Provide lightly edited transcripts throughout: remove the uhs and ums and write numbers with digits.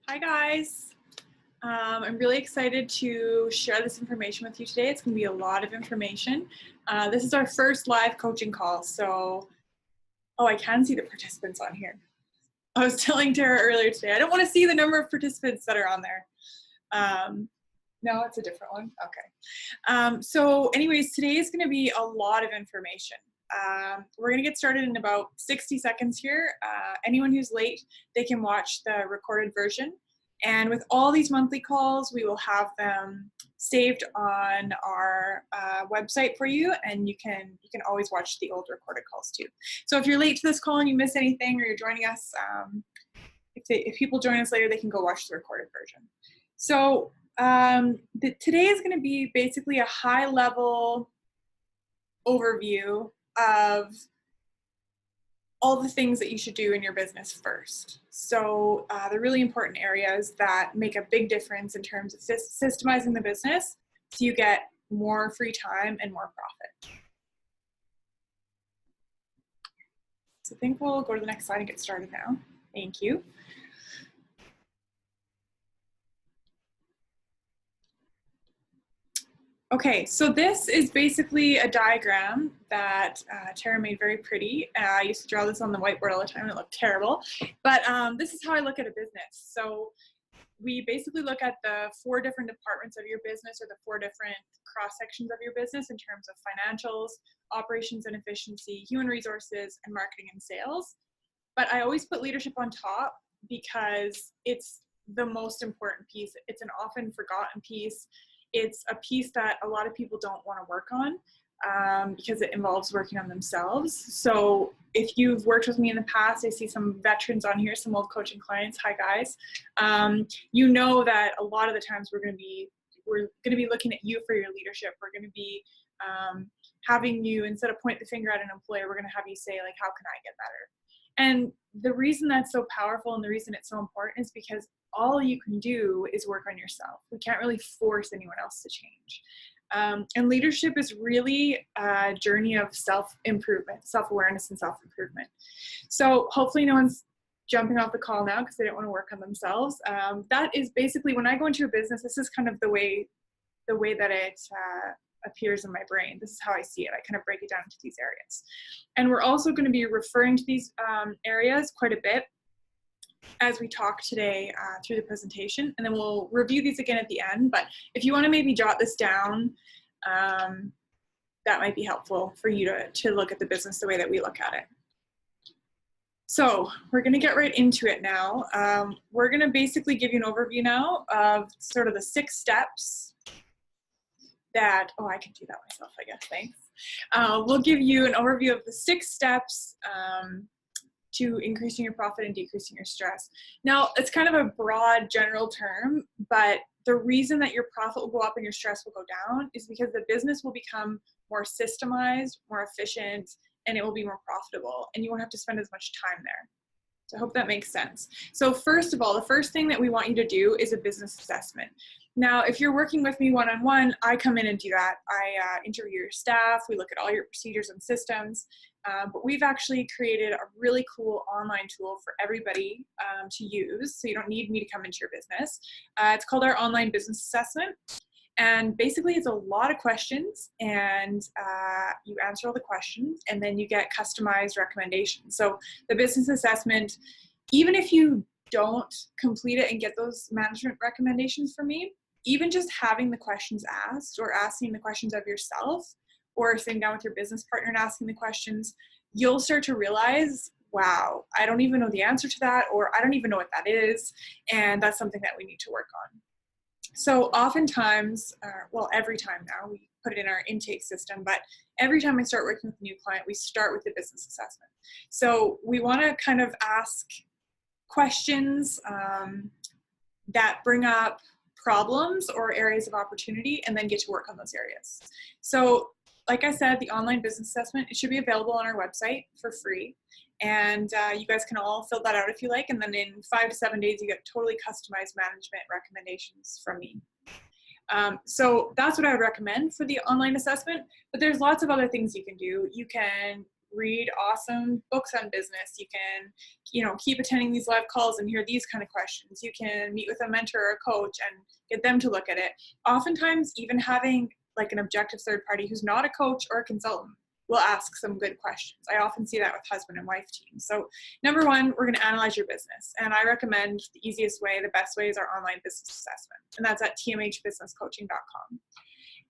Hi guys. I'm really excited to share this information with you today. It's going to be a lot of information. This is our first live coaching call. I can see the participants on here. I was telling Tara earlier today, I don't want to see the number of participants that are on there. No, it's a different one. Okay. Anyways, today is going to be a lot of information. We're going to get started in about 60 seconds here. Anyone who's late, they can watch the recorded version. And with all these monthly calls, we will have them saved on our website for you, and you can always watch the old recorded calls too. So if you're late to this call and you miss anything, or you're joining us, if people join us later, they can go watch the recorded version. So today is going to be basically a high-level overview of all the things that you should do in your business first. So the really important areas that make a big difference in terms of systemizing the business so you get more free time and more profit. So I think we'll go to the next slide and get started now. Thank you. Okay, so this is basically a diagram that Tara made very pretty. I used to draw this on the whiteboard all the time and it looked terrible. But this is how I look at a business. So we basically look at the 4 different departments of your business, or the 4 different cross sections of your business in terms of financials, operations and efficiency, human resources, and marketing and sales. But I always put leadership on top because it's the most important piece. It's an often forgotten piece. It's a piece that a lot of people don't want to work on because it involves working on themselves. So if you've worked with me in the past, I see some veterans on here, some old coaching clients. Hi guys. You know that a lot of the times we're going to be looking at you for your leadership. We're going to be having you, instead of point the finger at an employer, we're going to have you say, like, how can I get better? And the reason that's so powerful and the reason it's so important is because all you can do is work on yourself. We can't really force anyone else to change. And leadership is really a journey of self-improvement, self-awareness and self-improvement. So hopefully no one's jumping off the call now because they don't want to work on themselves. That is basically, when I go into a business, this is kind of the way that it appears in my brain. This is how I see it. I kind of break it down into these areas. And we're also going to be referring to these areas quite a bit as we talk today through the presentation, and then we'll review these again at the end. But if you want to maybe jot this down, that might be helpful for you to look at the business the way that we look at it. So we're going to get right into it now. We're going to basically give you an overview now of sort of the 6 steps that, I can do that myself, I guess, thanks. We'll give you an overview of the 6 steps to increasing your profit and decreasing your stress. Now, it's kind of a broad general term, but the reason that your profit will go up and your stress will go down is because the business will become more systemized, more efficient, and it will be more profitable, and you won't have to spend as much time there. So I hope that makes sense. So first of all, the first thing that we want you to do is a business assessment. Now, if you're working with me one-on-one, I come in and do that. I interview your staff, we look at all your procedures and systems, but we've actually created a really cool online tool for everybody to use, so you don't need me to come into your business. It's called our Online Business Assessment, and basically it's a lot of questions, and you answer all the questions, and then you get customized recommendations. So the business assessment, even if you don't complete it and get those management recommendations from me, even just having the questions asked, or asking the questions of yourself, or sitting down with your business partner and asking the questions, you'll start to realize, wow, I don't even know the answer to that, or I don't even know what that is, and that's something that we need to work on. So oftentimes, every time now, we put it in our intake system, but every time I start working with a new client, we start with the business assessment. So we want to kind of ask questions that bring up problems or areas of opportunity, and then get to work on those areas. So like I said, the online business assessment, it should be available on our website for free. And you guys can all fill that out if you like. And then in 5 to 7 days, you get totally customized management recommendations from me. So that's what I would recommend for the online assessment. But there's lots of other things you can do. You can read awesome books on business. You can, you know, keep attending these live calls and hear these kind of questions. You can meet with a mentor or a coach and get them to look at it. Oftentimes, even having like an objective third party who's not a coach or a consultant will ask some good questions. I often see that with husband and wife teams. So number one, we're going to analyze your business. And I recommend the easiest way, the best way is our online business assessment. And that's at tmhbusinesscoaching.com.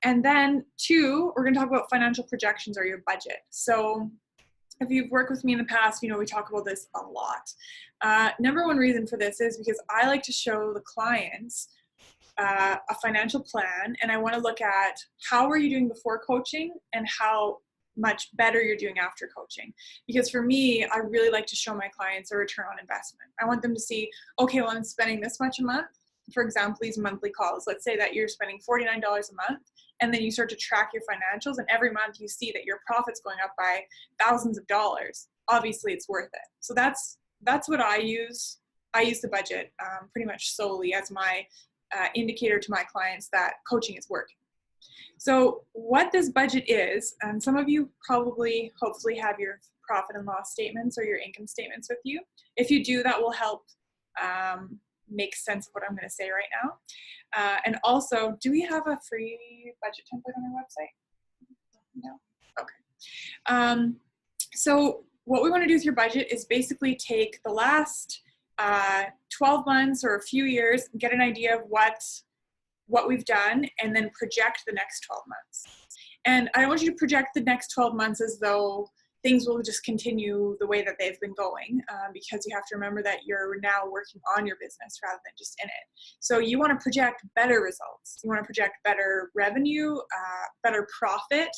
And then two, we're going to talk about financial projections or your budget. So if you've worked with me in the past, you know we talk about this a lot. Number one reason for this is because I like to show the clients a financial plan, and I want to look at how were you doing before coaching and how much better you're doing after coaching. Because for me, I really like to show my clients a return on investment. I want them to see, okay, well, I'm spending this much a month. For example, these monthly calls. Let's say that you're spending $49 a month, and then you start to track your financials, and every month you see that your profit's going up by thousands of dollars. Obviously, it's worth it. So that's what I use. I use the budget pretty much solely as my indicator to my clients that coaching is working. So what this budget is, and some of you probably, hopefully have your profit and loss statements or your income statements with you. If you do, that will help make sense of what I'm going to say right now. And also, do we have a free budget template on our website? No? Okay. So what we want to do with your budget is basically take the last 12 months or a few years, get an idea of what we've done, and then project the next 12 months. And I don't want you to project the next 12 months as though things will just continue the way that they've been going, because you have to remember that you're now working on your business rather than just in it. So you want to project better results. You want to project better revenue, better profit,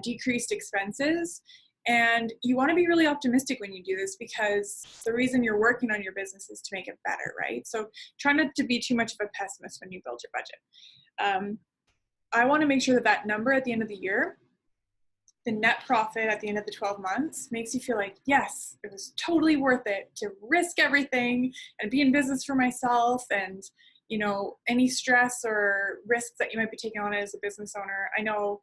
decreased expenses. And you want to be really optimistic when you do this, because the reason you're working on your business is to make it better, right? So try not to be too much of a pessimist when you build your budget. I want to make sure that that number at the end of the year, the net profit at the end of the 12 months, makes you feel like, yes, it was totally worth it to risk everything and be in business for myself. And, you know, any stress or risks that you might be taking on as a business owner. I know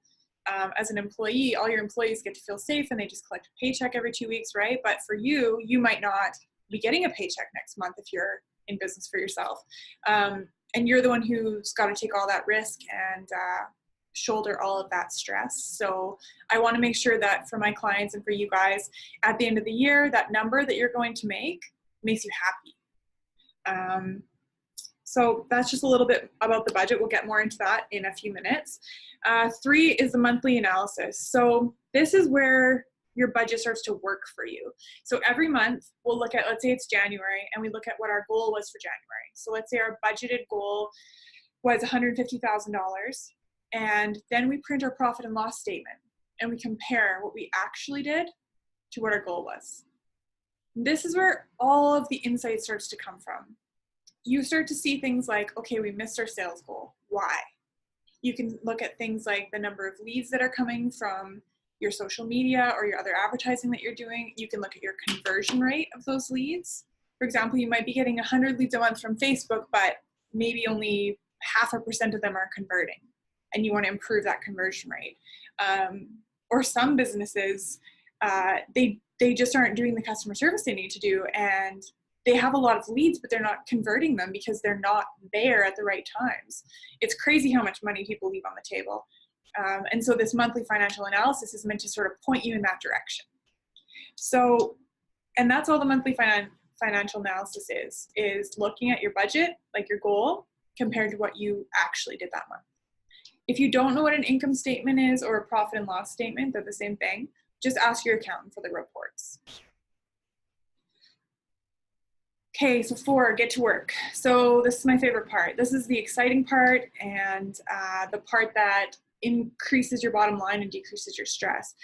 as an employee, all your employees get to feel safe and they just collect a paycheck every 2 weeks, right? But for you, you might not be getting a paycheck next month if you're in business for yourself. And you're the one who's got to take all that risk and shoulder all of that stress. So I want to make sure that for my clients and for you guys, at the end of the year, that number that you're going to make makes you happy. So that's just a little bit about the budget. We'll get more into that in a few minutes. 3 is the monthly analysis. So this is where your budget starts to work for you. So every month we'll look at, let's say it's January, and we look at what our goal was for January. So let's say our budgeted goal was $150,000. And then we print our profit and loss statement and we compare what we actually did to what our goal was. This is where all of the insight starts to come from. You start to see things like, okay, we missed our sales goal. Why? You can look at things like the number of leads that are coming from your social media or your other advertising that you're doing. You can look at your conversion rate of those leads. For example, you might be getting 100 leads a month from Facebook, but maybe only 0.5% of them are converting, and you want to improve that conversion rate. Or some businesses, they just aren't doing the customer service they need to do, and they have a lot of leads, but they're not converting them because they're not there at the right times. It's crazy how much money people leave on the table. And so this monthly financial analysis is meant to sort of point you in that direction. So, and that's all the monthly financial analysis is looking at your budget, like your goal, compared to what you actually did that month. If you don't know what an income statement is or a profit and loss statement, they're the same thing. Just ask your accountant for the reports. Okay, so 4, get to work. So this is my favorite part. This is the exciting part, and the part that increases your bottom line and decreases your stress.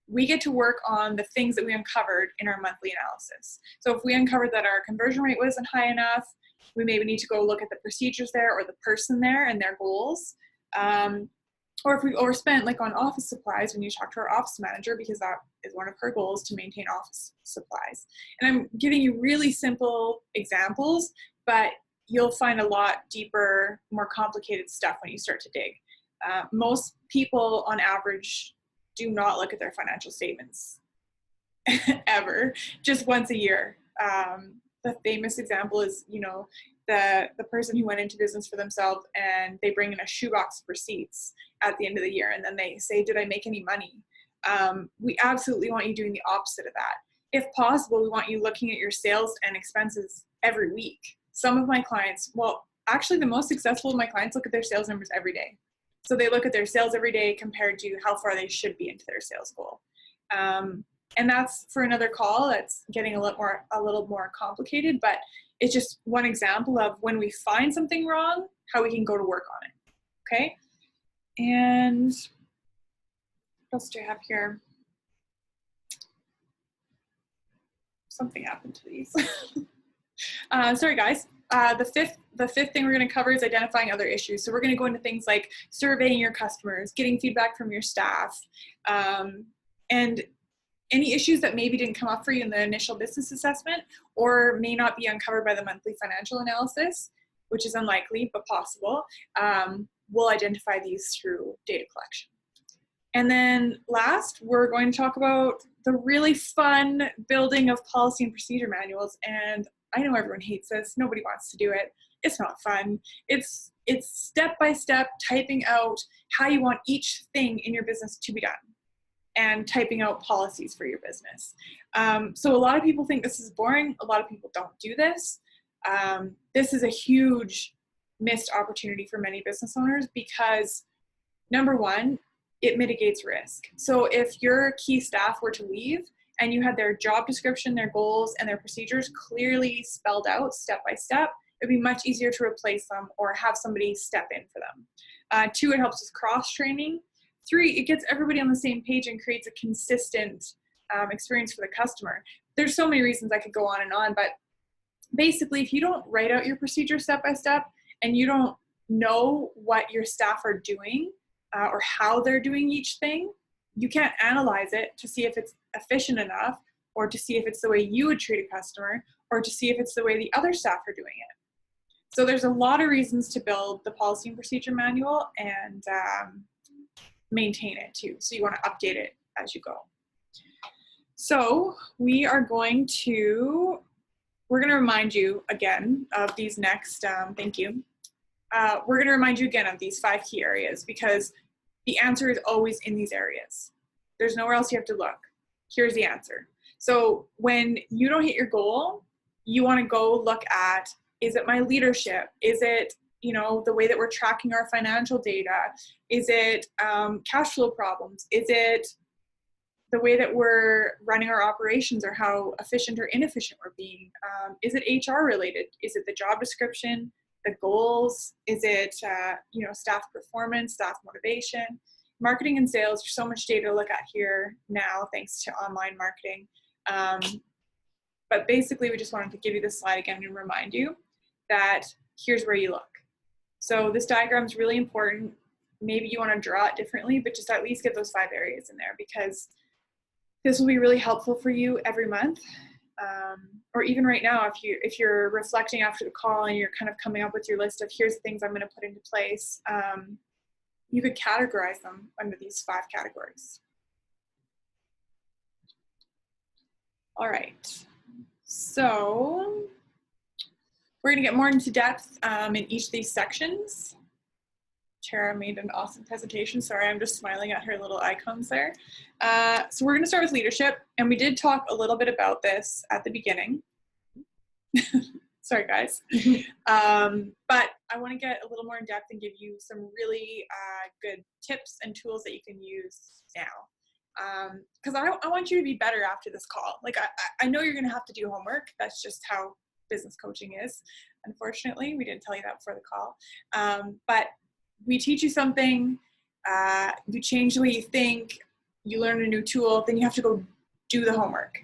We get to work on the things that we uncovered in our monthly analysis. So if we uncovered that our conversion rate wasn't high enough, we maybe need to go look at the procedures there or the person there and their goals. Or if we overspent, like on office supplies, when you talk to our office manager, because that is one of her goals, to maintain office supplies. And I'm giving you really simple examples, but you'll find a lot deeper, more complicated stuff when you start to dig. Most people on average do not look at their financial statements ever, just once a year. The famous example is, you know, the person who went into business for themselves and they bring in a shoebox of receipts at the end of the year and then they say, did I make any money? We absolutely want you doing the opposite of that. If possible, we want you looking at your sales and expenses every week. Some of my clients, well, actually the most successful of my clients look at their sales numbers every day. So they look at their sales every day compared to how far they should be into their sales goal. And that's for another call. That's getting a little more complicated, but it's just one example of when we find something wrong, how we can go to work on it. Okay. And what else do I have here? Something happened to these. Sorry guys. The fifth thing we're going to cover is identifying other issues. So we're going to go into things like surveying your customers, getting feedback from your staff, and any issues that maybe didn't come up for you in the initial business assessment or may not be uncovered by the monthly financial analysis, which is unlikely but possible. We'll identify these through data collection. And then last, we're going to talk about the really fun building of policy and procedure manuals. And I know everyone hates this. Nobody wants to do it. It's not fun. It's step-by-step typing out how you want each thing in your business to be done and typing out policies for your business. So a lot of people think this is boring. A lot of people don't do this. This is a huge missed opportunity for many business owners because, number one, it mitigates risk. So if your key staff were to leave and you had their job description, their goals, and their procedures clearly spelled out step by step, it'd be much easier to replace them or have somebody step in for them. Two, it helps with cross-training. Three, it gets everybody on the same page and creates a consistent experience for the customer. There's so many reasons I could go on, but basically if you don't write out your procedure step by step and you don't know what your staff are doing or how they're doing each thing, you can't analyze it to see if it's efficient enough or to see if it's the way you would treat a customer or to see if it's the way the other staff are doing it. So there's a lot of reasons to build the policy and procedure manual and maintain it too. So you want to update it as you go. So we're going to remind you again of these next, thank you. We're going to remind you again of these 5 key areas because the answer is always in these areas. There's nowhere else you have to look. Here's the answer. So when you don't hit your goal, you want to go look at, is it my leadership? Is it, you know, the way that we're tracking our financial data? Is it cash flow problems? Is it the way that we're running our operations or how efficient or inefficient we're being? Is it HR related? Is it the job description, the goals? Is it, you know, staff performance, staff motivation? Marketing and sales, there's so much data to look at here now thanks to online marketing. But basically we just wanted to give you this slide again and remind you that here's where you look. So this diagram is really important. Maybe you want to draw it differently, but just at least get those 5 areas in there because this will be really helpful for you every month. Or even right now, if you're reflecting after the call and you're kind of coming up with your list of here's the things I'm going to put into place, you could categorize them under these 5 categories. All right, so we're going to get more into depth in each of these sections. Tara made an awesome presentation. Sorry, I'm just smiling at her little icons there. So we're going to start with leadership, and we did talk a little bit about this at the beginning. Sorry, guys. But I want to get a little more in depth and give you some really good tips and tools that you can use now. Because I want you to be better after this call. Like, I know you're going to have to do homework. That's just how business coaching is. Unfortunately, we didn't tell you that before the call. But we teach you something, you change the way you think, you learn a new tool, then you have to go do the homework.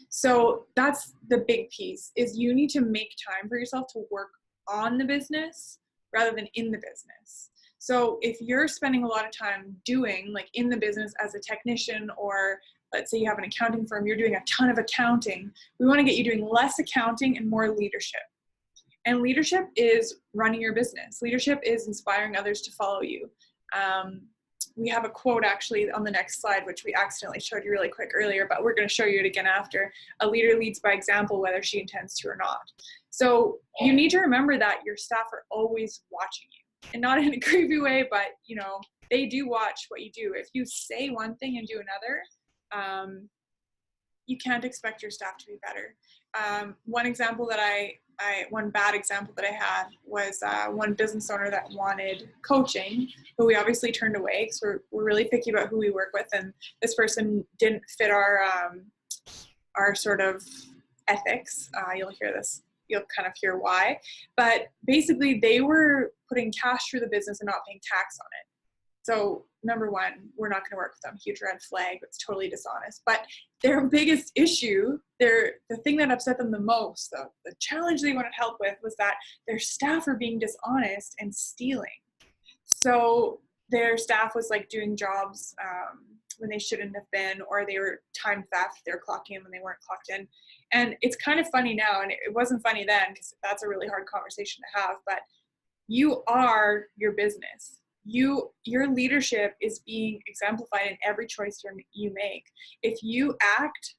So that's the big piece, is you need to make time for yourself to work on the business rather than in the business. So if you're spending a lot of time doing, like in the business as a technician, or let's say you have an accounting firm, you're doing a ton of accounting, we want to get you doing less accounting and more leadership. And leadership is running your business. Leadership is inspiring others to follow you. we have a quote actually on the next slide, which we accidentally showed you really quick earlier, but we're going to show you it again after. A leader leads by example, whether she intends to or not. So you need to remember that your staff are always watching you, and not in a creepy way, but you know, they do watch what you do. If you say one thing and do another, you can't expect your staff to be better. One example that one bad example that I had was one business owner that wanted coaching, but we obviously turned away because we're really picky about who we work with, and this person didn't fit our sort of ethics. You'll kind of hear why, but basically they were putting cash through the business and not paying tax on it. So number one, we're not going to work with them. Huge red flag. It's totally dishonest. But their biggest issue, the thing that upset them the most, the challenge they wanted help with, was that their staff are being dishonest and stealing. So their staff was like doing jobs when they shouldn't have been, or they were time theft. They were clocking in when they weren't clocked in. And it's kind of funny now, and it wasn't funny then because that's a really hard conversation to have, but you are your business. Your leadership is being exemplified in every choice you make. If you act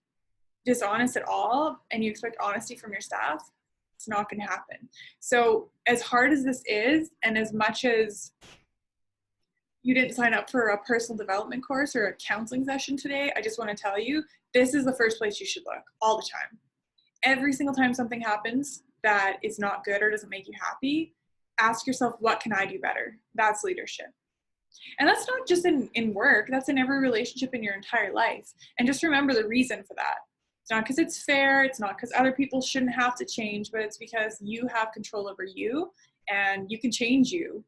dishonest at all and you expect honesty from your staff, it's not going to happen. So as hard as this is, and as much as you didn't sign up for a personal development course or a counseling session today, I just want to tell you, this is the first place you should look all the time. Every single time something happens that is not good or doesn't make you happy, ask yourself, what can I do better? That's leadership. And that's not just in work, that's in every relationship in your entire life. And just remember the reason for that. It's not because it's fair, it's not because other people shouldn't have to change, but it's because you have control over you and you can change you.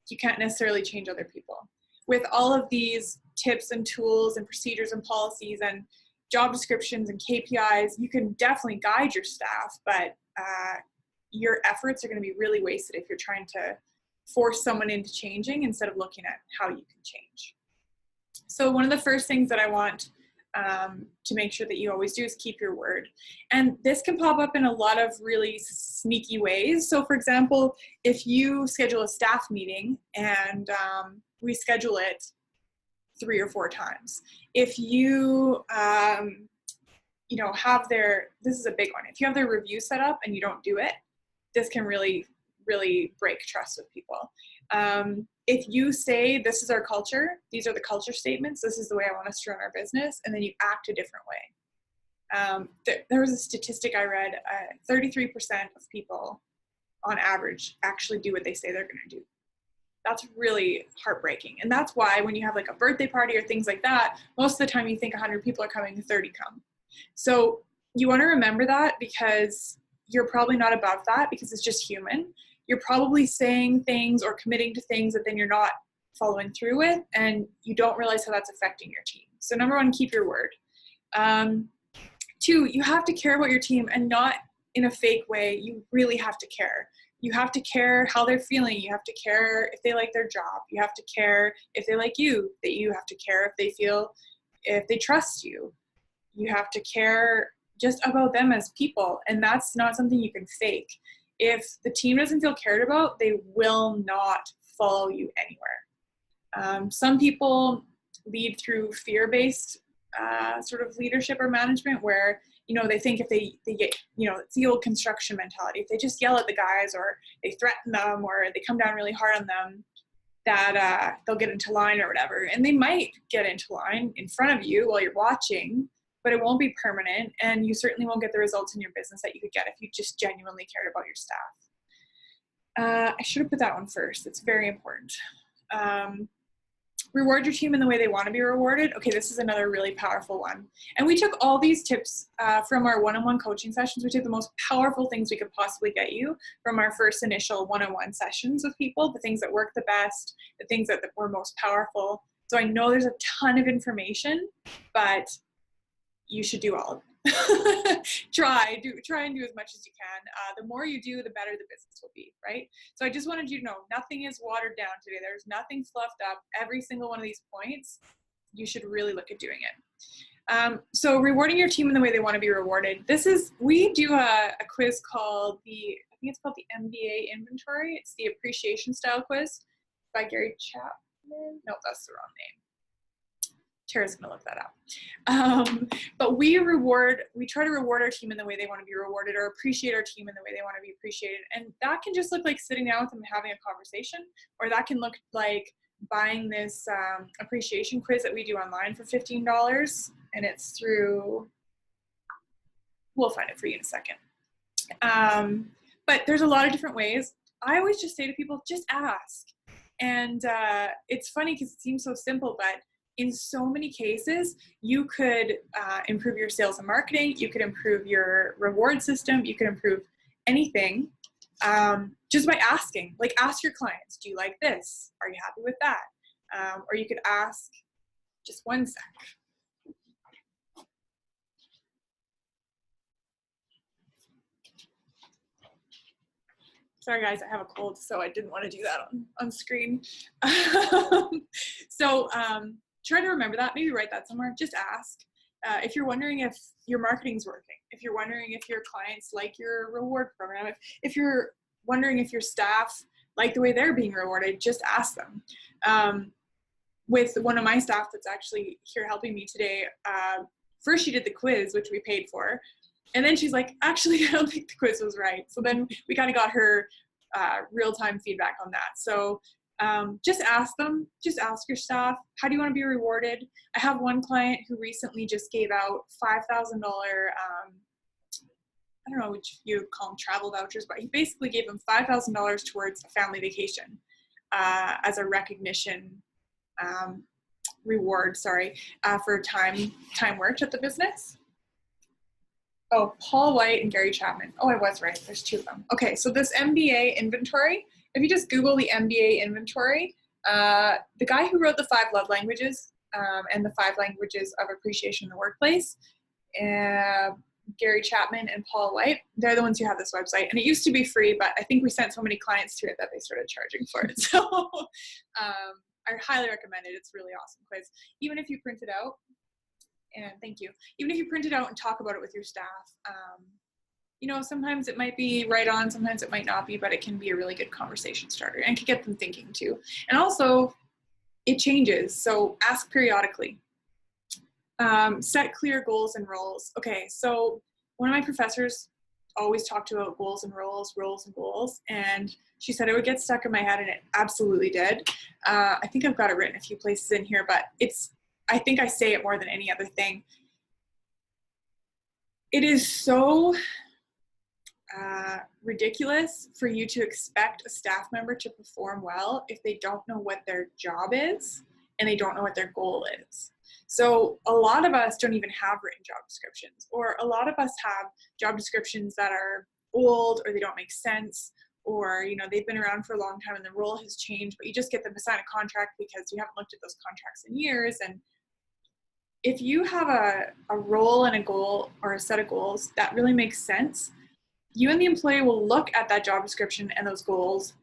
You can't necessarily change other people. With all of these tips and tools and procedures and policies and job descriptions and KPIs, you can definitely guide your staff, but your efforts are going to be really wasted if you're trying to force someone into changing instead of looking at how you can change. So one of the first things that I want to make sure that you always do is keep your word. And this can pop up in a lot of really sneaky ways. So for example, if you schedule a staff meeting and we schedule it 3 or 4 times, if you have this is a big one, if you have their review set up and you don't do it, this can really, really break trust with people. If you say, this is our culture, these are the culture statements, this is the way I want us to run our business, and then you act a different way. There was a statistic I read, 33% of people on average actually do what they say they're going to do. That's really heartbreaking. And that's why when you have like a birthday party or things like that, most of the time you think 100 people are coming, 30 come. So you want to remember that, because you're probably not above that, because it's just human. You're probably saying things or committing to things that then you're not following through with, and you don't realize how that's affecting your team. So number 1, keep your word. 2, you have to care about your team, and not in a fake way. You really have to care. You have to care how they're feeling. You have to care if they like their job. You have to care if they like you. That you have to care if they trust you. You have to care just about them as people, and that's not something you can fake. If the team doesn't feel cared about, they will not follow you anywhere. Some people lead through fear-based sort of leadership or management, where they think if they get, it's the old construction mentality. If they just yell at the guys, or they threaten them, or they come down really hard on them, that they'll get into line or whatever. And they might get into line in front of you while you're watching, but it won't be permanent, and you certainly won't get the results in your business that you could get if you just genuinely cared about your staff. I should have put that one first. It's very important. Reward your team in the way they want to be rewarded. Okay, this is another really powerful one. And we took all these tips from our one-on-one coaching sessions. We took the most powerful things we could possibly get you from our first initial one-on-one sessions with people, the things that work the best, the things that were most powerful. So I know there's a ton of information, but you should do all of it. Try and do as much as you can. The more you do, the better the business will be, right? So I just wanted you to know, nothing is watered down today. There's nothing fluffed up. Every single one of these points, you should really look at doing it. So rewarding your team in the way they want to be rewarded. We do a quiz called I think it's called the MBA Inventory. It's the appreciation style quiz by Gary Chapman. Nope, that's the wrong name. Tara's gonna look that up. But we try to reward our team in the way they want to be rewarded, or appreciate our team in the way they want to be appreciated. And that can just look like sitting down with them and having a conversation, or that can look like buying this appreciation quiz that we do online for $15. And it's through, we'll find it for you in a second. But there's a lot of different ways. I always just say to people, just ask. And it's funny because it seems so simple, but in so many cases, you could improve your sales and marketing, you could improve your reward system, you could improve anything just by asking. Like, ask your clients, do you like this? Are you happy with that? Or you could ask, just one sec. Sorry guys, I have a cold, so I didn't want to do that on screen. So try to remember that, maybe write that somewhere, just ask. If you're wondering if your marketing's working, if you're wondering if your clients like your reward program, if you're wondering if your staff like the way they're being rewarded, just ask them. With one of my staff that's actually here helping me today, first she did the quiz, which we paid for, and then she's like, actually, I don't think the quiz was right. So then we kind of got her real-time feedback on that. So just ask them, just ask your staff, how do you want to be rewarded? I have one client who recently just gave out $5,000, I don't know which you would call them travel vouchers, but he basically gave them $5,000 towards a family vacation as a recognition reward, for time worked at the business. Oh, Paul White and Gary Chapman. Oh, I was right. There's two of them. Okay, so this MBA inventory, if you just Google the MBA inventory, the guy who wrote the 5 love languages and the 5 languages of appreciation in the workplace, Gary Chapman and Paul White, they're the ones who have this website. And it used to be free, but I think we sent so many clients to it that they started charging for it. So I highly recommend it. It's a really awesome quiz. Even if you print it out, and thank you, even if you print it out and talk about it with your staff, you know, sometimes it might be right on, sometimes it might not be, but it can be a really good conversation starter and can get them thinking too. And also, it changes, so ask periodically. Set clear goals and roles. Okay, so one of my professors always talked about goals and roles, and she said it would get stuck in my head, and it absolutely did. I think I've got it written a few places in here, but I think I say it more than any other thing. It is so ridiculous for you to expect a staff member to perform well if they don't know what their job is and they don't know what their goal is. So a lot of us don't even have written job descriptions, or a lot of us have job descriptions that are old, or they don't make sense, or, you know, they've been around for a long time and the role has changed, but you just get them to sign a contract because you haven't looked at those contracts in years. And if you have a role and a goal, or a set of goals that really makes sense, you and the employee will look at that job description and those goals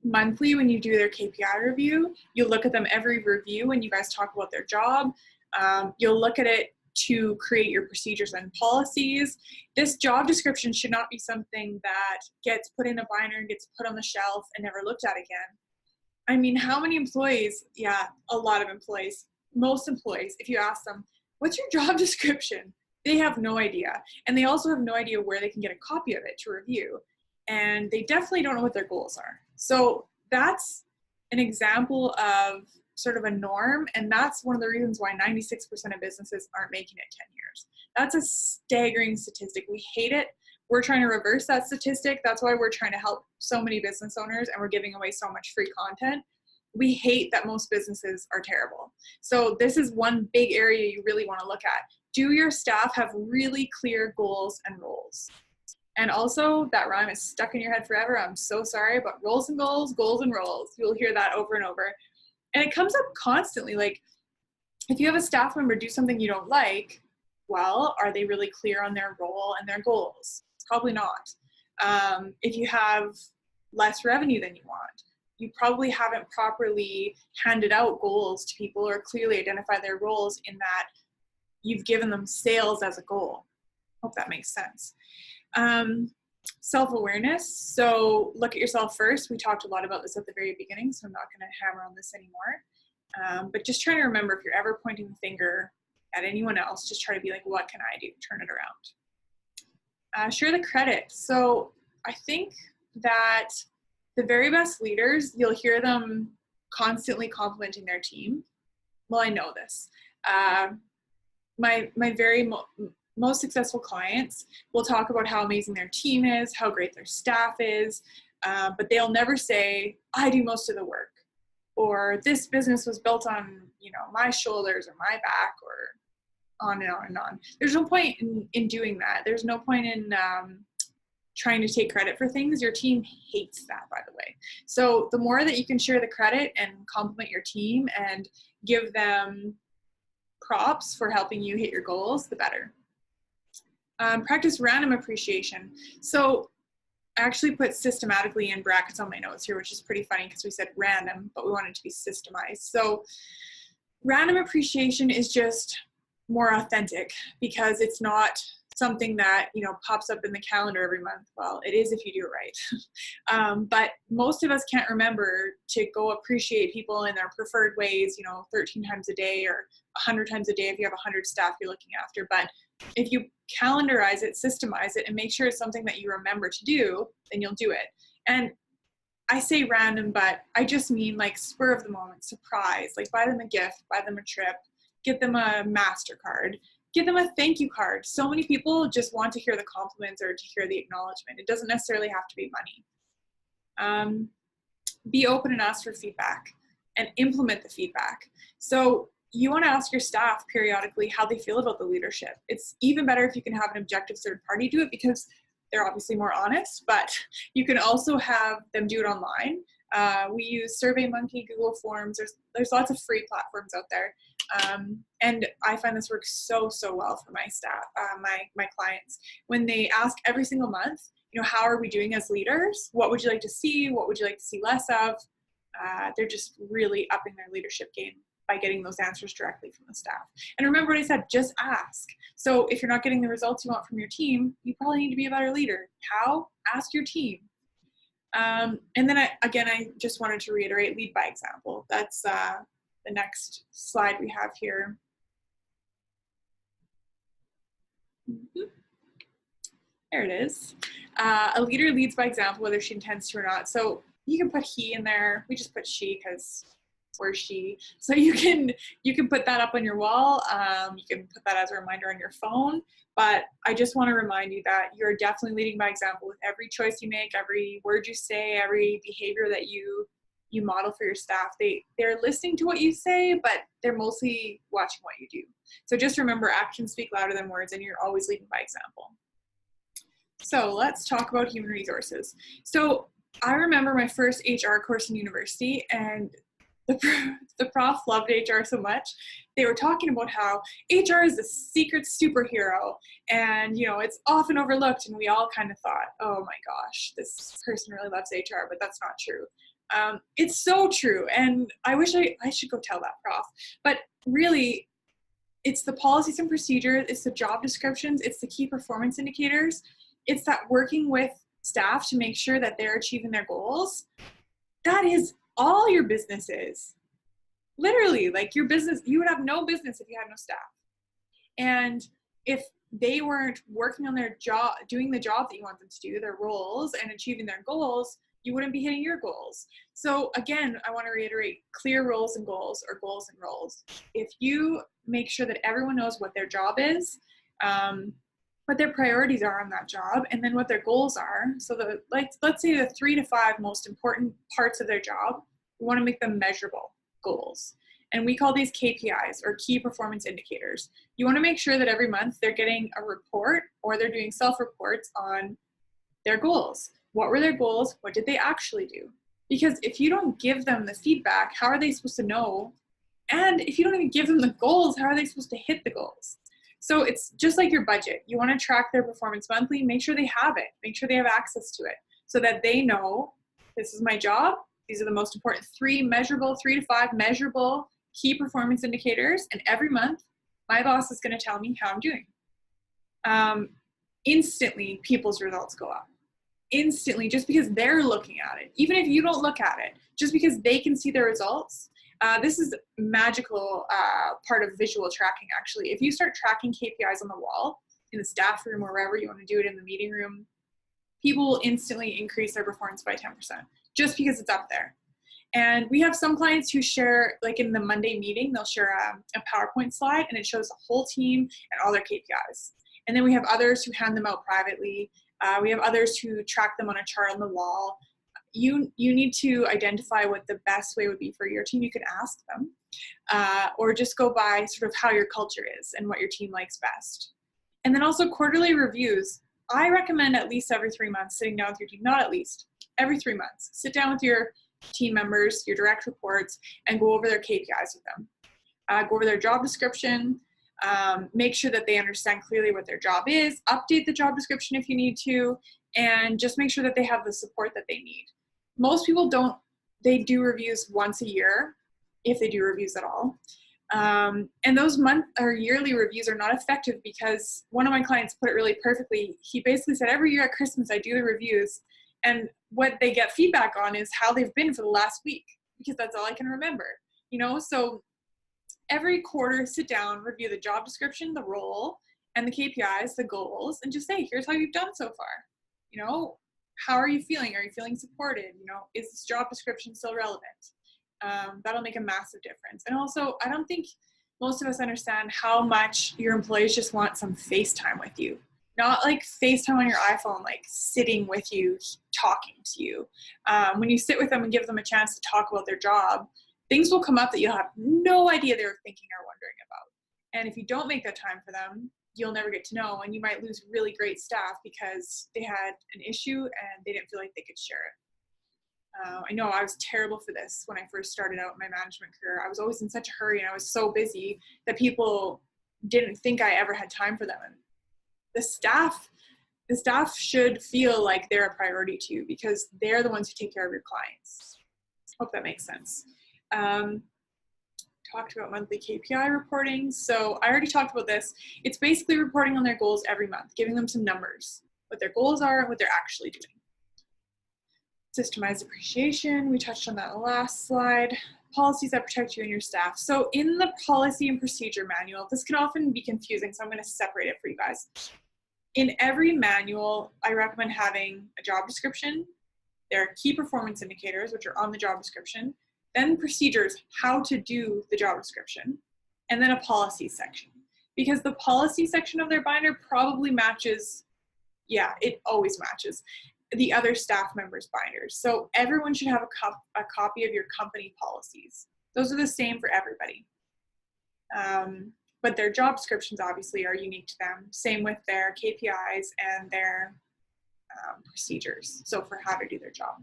monthly when you do their KPI review. You'll look at them every review when you guys talk about their job. You'll look at it to create your procedures and policies. This job description should not be something that gets put in a binder and gets put on the shelf and never looked at again. I mean, how many employees? Yeah, a lot of employees. Most employees, if you ask them, what's your job description? They have no idea. And they also have no idea where they can get a copy of it to review. And they definitely don't know what their goals are. So that's an example of sort of a norm. And that's one of the reasons why 96% of businesses aren't making it 10 years. That's a staggering statistic. We hate it. We're trying to reverse that statistic. That's why we're trying to help so many business owners, and we're giving away so much free content. We hate that most businesses are terrible. So this is one big area you really want to look at. Do your staff have really clear goals and roles? And also, that rhyme is stuck in your head forever. I'm so sorry, but roles and goals, goals and roles. You'll hear that over and over. And it comes up constantly. Like, if you have a staff member do something you don't like, well, are they really clear on their role and their goals? Probably not. If you have less revenue than you want, you probably haven't properly handed out goals to people or clearly identified their roles in that you've given them sales as a goal. Hope that makes sense. Self-awareness. So look at yourself first. We talked a lot about this at the very beginning, so I'm not going to hammer on this anymore. But just trying to remember, if you're ever pointing the finger at anyone else, just try to be like, what can I do? Turn it around. Share the credit. So I think that the very best leaders, you'll hear them constantly complimenting their team. Well, I know this. My very most successful clients will talk about how amazing their team is, how great their staff is, but they'll never say, I do most of the work, or this business was built on, my shoulders or my back, or on and on and on. There's no point in doing that. There's no point in trying to take credit for things. Your team hates that, by the way. So the more that you can share the credit and compliment your team and give them props for helping you hit your goals, the better. Practice random appreciation. So I actually put systematically in brackets on my notes here, which is pretty funny because we said random, but we want it to be systemized. So random appreciation is just more authentic because it's not something that, pops up in the calendar every month. Well, it is if you do it right. But most of us can't remember to go appreciate people in their preferred ways, 13 times a day or 100 times a day if you have 100 staff you're looking after. But if you calendarize it, systemize it, and make sure it's something that you remember to do, then you'll do it. And I say random, but I just mean like spur of the moment, surprise, like buy them a gift, buy them a trip, get them a MasterCard, give them a thank you card. So many people just want to hear the compliments or to hear the acknowledgement. It doesn't necessarily have to be money. Be open and ask for feedback and implement the feedback. So you want to ask your staff periodically how they feel about the leadership. It's even better if you can have an objective third party do it because they're obviously more honest, but you can also have them do it online. We use SurveyMonkey, Google Forms. There's lots of free platforms out there. And I find this works so well for my staff, my clients. When they ask every single month, how are we doing as leaders? What would you like to see? What would you like to see less of? They're just really upping their leadership game by getting those answers directly from the staff. And remember what I said, just ask. So if you're not getting the results you want from your team, you probably need to be a better leader. How? Ask your team. And then I just wanted to reiterate, lead by example. That's the next slide we have here. There it is. A leader leads by example, whether she intends to or not. So you can put he in there. We just put she because we're she. So you can put that up on your wall. You can put that as a reminder on your phone. But I just want to remind you that you're definitely leading by example with every choice you make, every word you say, every behavior that you model for your staff. They're listening to what you say, but they're mostly watching what you do. So just remember, actions speak louder than words, and you're always leading by example. So let's talk about human resources. So I remember my first HR course in university, and the prof loved HR so much. They were talking about how HR is a secret superhero, and it's often overlooked, and we all kind of thought, oh my gosh, this person really loves HR, but that's not true. It's so true, and I wish I should go tell that prof. But really, it's the policies and procedures, it's the job descriptions, it's the key performance indicators, it's that working with staff to make sure that they're achieving their goals. That is all your business is. Literally, like your business, you would have no business if you had no staff. And if they weren't working on their job, doing the job that you want them to do, their roles, and achieving their goals, you wouldn't be hitting your goals. So again, I want to reiterate, clear roles and goals, or goals and roles. If you make sure that everyone knows what their job is, what their priorities are on that job, and then what their goals are. So let's say the 3 to 5 most important parts of their job, we want to make them measurable goals. And we call these KPIs, or key performance indicators. You want to make sure that every month they're getting a report, or they're doing self-reports on their goals. What were their goals? What did they actually do? Because if you don't give them the feedback, how are they supposed to know? And if you don't even give them the goals, how are they supposed to hit the goals? So it's just like your budget. You want to track their performance monthly, make sure they have it, make sure they have access to it, so that they know, this is my job, these are the most important 3 to 5 measurable key performance indicators, and every month, my boss is going to tell me how I'm doing. Instantly, people's results go up. instantly, just because they're looking at it, even if you don't look at it, just because they can see the results. This is magical part of visual tracking, actually. If you start tracking KPIs on the wall, in the staff room or wherever you want to do it, in the meeting room, people will instantly increase their performance by 10%, just because it's up there. And we have some clients who share, like in the Monday meeting, they'll share a PowerPoint slide and it shows the whole team and all their KPIs. And then we have others who hand them out privately. We have others who track them on a chart on the wall. You need to identify what the best way would be for your team. You can ask them, or just go by sort of how your culture is and what your team likes best. And then also quarterly reviews. I recommend at least every 3 months sitting down with your team, not at least, every 3 months. Sit down with your team members, your direct reports, and go over their KPIs with them. Go over their job description, make sure that they understand clearly what their job is, update the job description if you need to, and just make sure that they have the support that they need. Most people don't, they do reviews once a year, if they do reviews at all. And those month or yearly reviews are not effective because one of my clients put it really perfectly. He basically said, every year at Christmas, I do the reviews, and what they get feedback on is how they've been for the last week, because that's all I can remember, you know? So every quarter, sit down, review the job description, the role, and the KPIs, the goals, and just say, here's how you've done so far. You know, how are you feeling? Are you feeling supported? You know, is this job description still relevant? That'll make a massive difference. And also, I don't think most of us understand how much your employees just want some FaceTime with you. Not like FaceTime on your iPhone, like sitting with you, talking to you. When you sit with them and give them a chance to talk about their job, things will come up that you'll have no idea they were thinking or wondering about. And if you don't make that time for them, you'll never get to know, and you might lose really great staff because they had an issue and they didn't feel like they could share it. I know I was terrible for this when I first started out my management career. I was always in such a hurry and I was so busy that people didn't think I ever had time for them. And the staff should feel like they're a priority to you because they're the ones who take care of your clients. Hope that makes sense. Talked about monthly KPI reporting. So I already talked about this. It's basically reporting on their goals every month, giving them some numbers, what their goals are and what they're actually doing. Systemized appreciation, we touched on that in the last slide. Policies that protect you and your staff. So in the policy and procedure manual, this can often be confusing, so I'm going to separate it for you guys. In every manual, I recommend having a job description. There are key performance indicators, which are on the job description, then procedures, how to do the job description, and then a policy section. Because the policy section of their binder probably matches, yeah, it always matches the other staff members' binders. So everyone should have a copy of your company policies. Those are the same for everybody. But their job descriptions obviously are unique to them. Same with their KPIs and their procedures. So for how to do their job.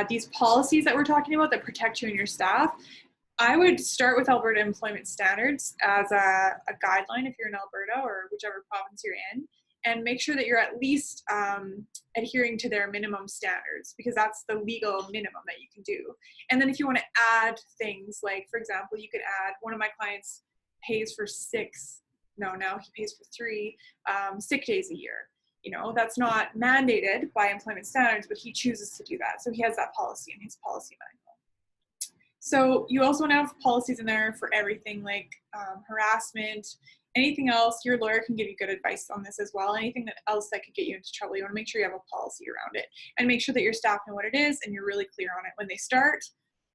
These policies that we're talking about that protect you and your staff, I would start with Alberta Employment Standards as a guideline if you're in Alberta or whichever province you're in, and make sure that you're at least adhering to their minimum standards, because that's the legal minimum that you can do. And then if you want to add things, like for example, you could add, one of my clients pays for 3 sick days a year. You know, that's not mandated by employment standards, but he chooses to do that. So he has that policy in his policy manual. So you also want to have policies in there for everything, like harassment, anything else. Your lawyer can give you good advice on this as well. Anything else that could get you into trouble, you want to make sure you have a policy around it, and make sure that your staff know what it is and you're really clear on it when they start.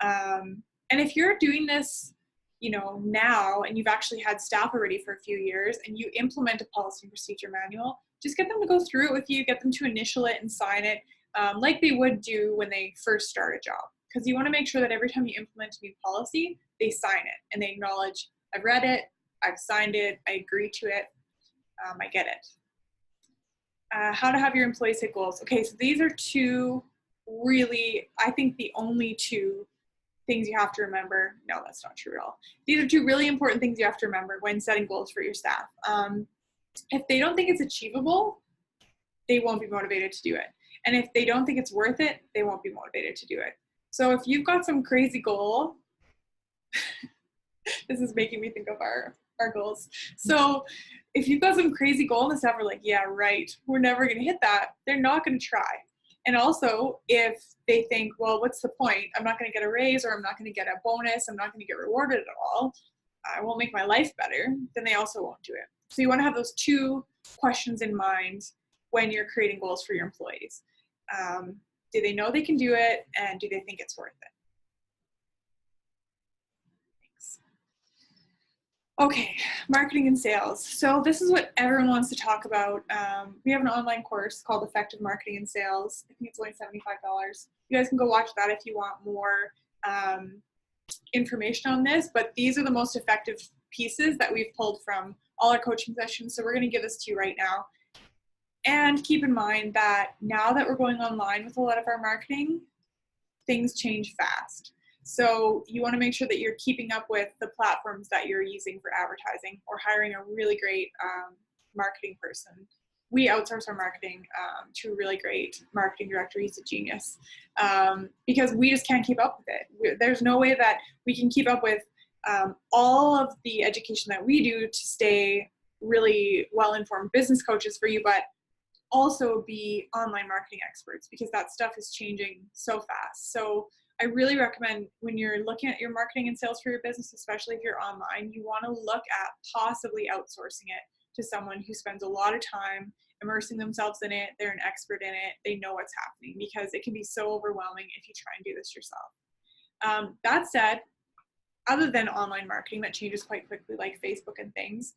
And if you're doing this, you know, now, and you've actually had staff already for a few years and you implement a policy and procedure manual, just get them to go through it with you, get them to initial it and sign it like they would do when they first start a job. Because you want to make sure that every time you implement a new policy, they sign it and they acknowledge, I've read it, I've signed it, I agree to it, I get it. How to have your employees hit goals. Okay, so these are two really, I think the only two things you have to remember. No, that's not true at all. These are two really important things you have to remember when setting goals for your staff. If they don't think it's achievable, they won't be motivated to do it. And if they don't think it's worth it, they won't be motivated to do it. So if you've got some crazy goal, this is making me think of our our goals. So if you've got some crazy goal and stuff, we're like, yeah, right, we're never going to hit that. They're not going to try. And also, if they think, well, what's the point? I'm not going to get a raise, or I'm not going to get a bonus. I'm not going to get rewarded at all. I won't make my life better. Then they also won't do it. So you want to have those two questions in mind when you're creating goals for your employees. Do they know they can do it, and do they think it's worth it? Thanks. Okay, marketing and sales. So this is what everyone wants to talk about. We have an online course called Effective Marketing and Sales. I think it's only $75. You guys can go watch that if you want more information on this, but these are the most effective pieces that we've pulled from all our coaching sessions. So we're going to give this to you right now. And keep in mind that now that we're going online with a lot of our marketing, things change fast. So you want to make sure that you're keeping up with the platforms that you're using for advertising, or hiring a really great marketing person. We outsource our marketing to a really great marketing director. He's a genius, because we just can't keep up with it. There's no way that we can keep up with all of the education that we do to stay really well-informed business coaches for you, but also be online marketing experts, because that stuff is changing so fast. So I really recommend, when you're looking at your marketing and sales for your business, especially if you're online, you want to look at possibly outsourcing it to someone who spends a lot of time immersing themselves in it. They're an expert in it. They know what's happening, because it can be so overwhelming if you try and do this yourself. That said, other than online marketing that changes quite quickly, like Facebook and things,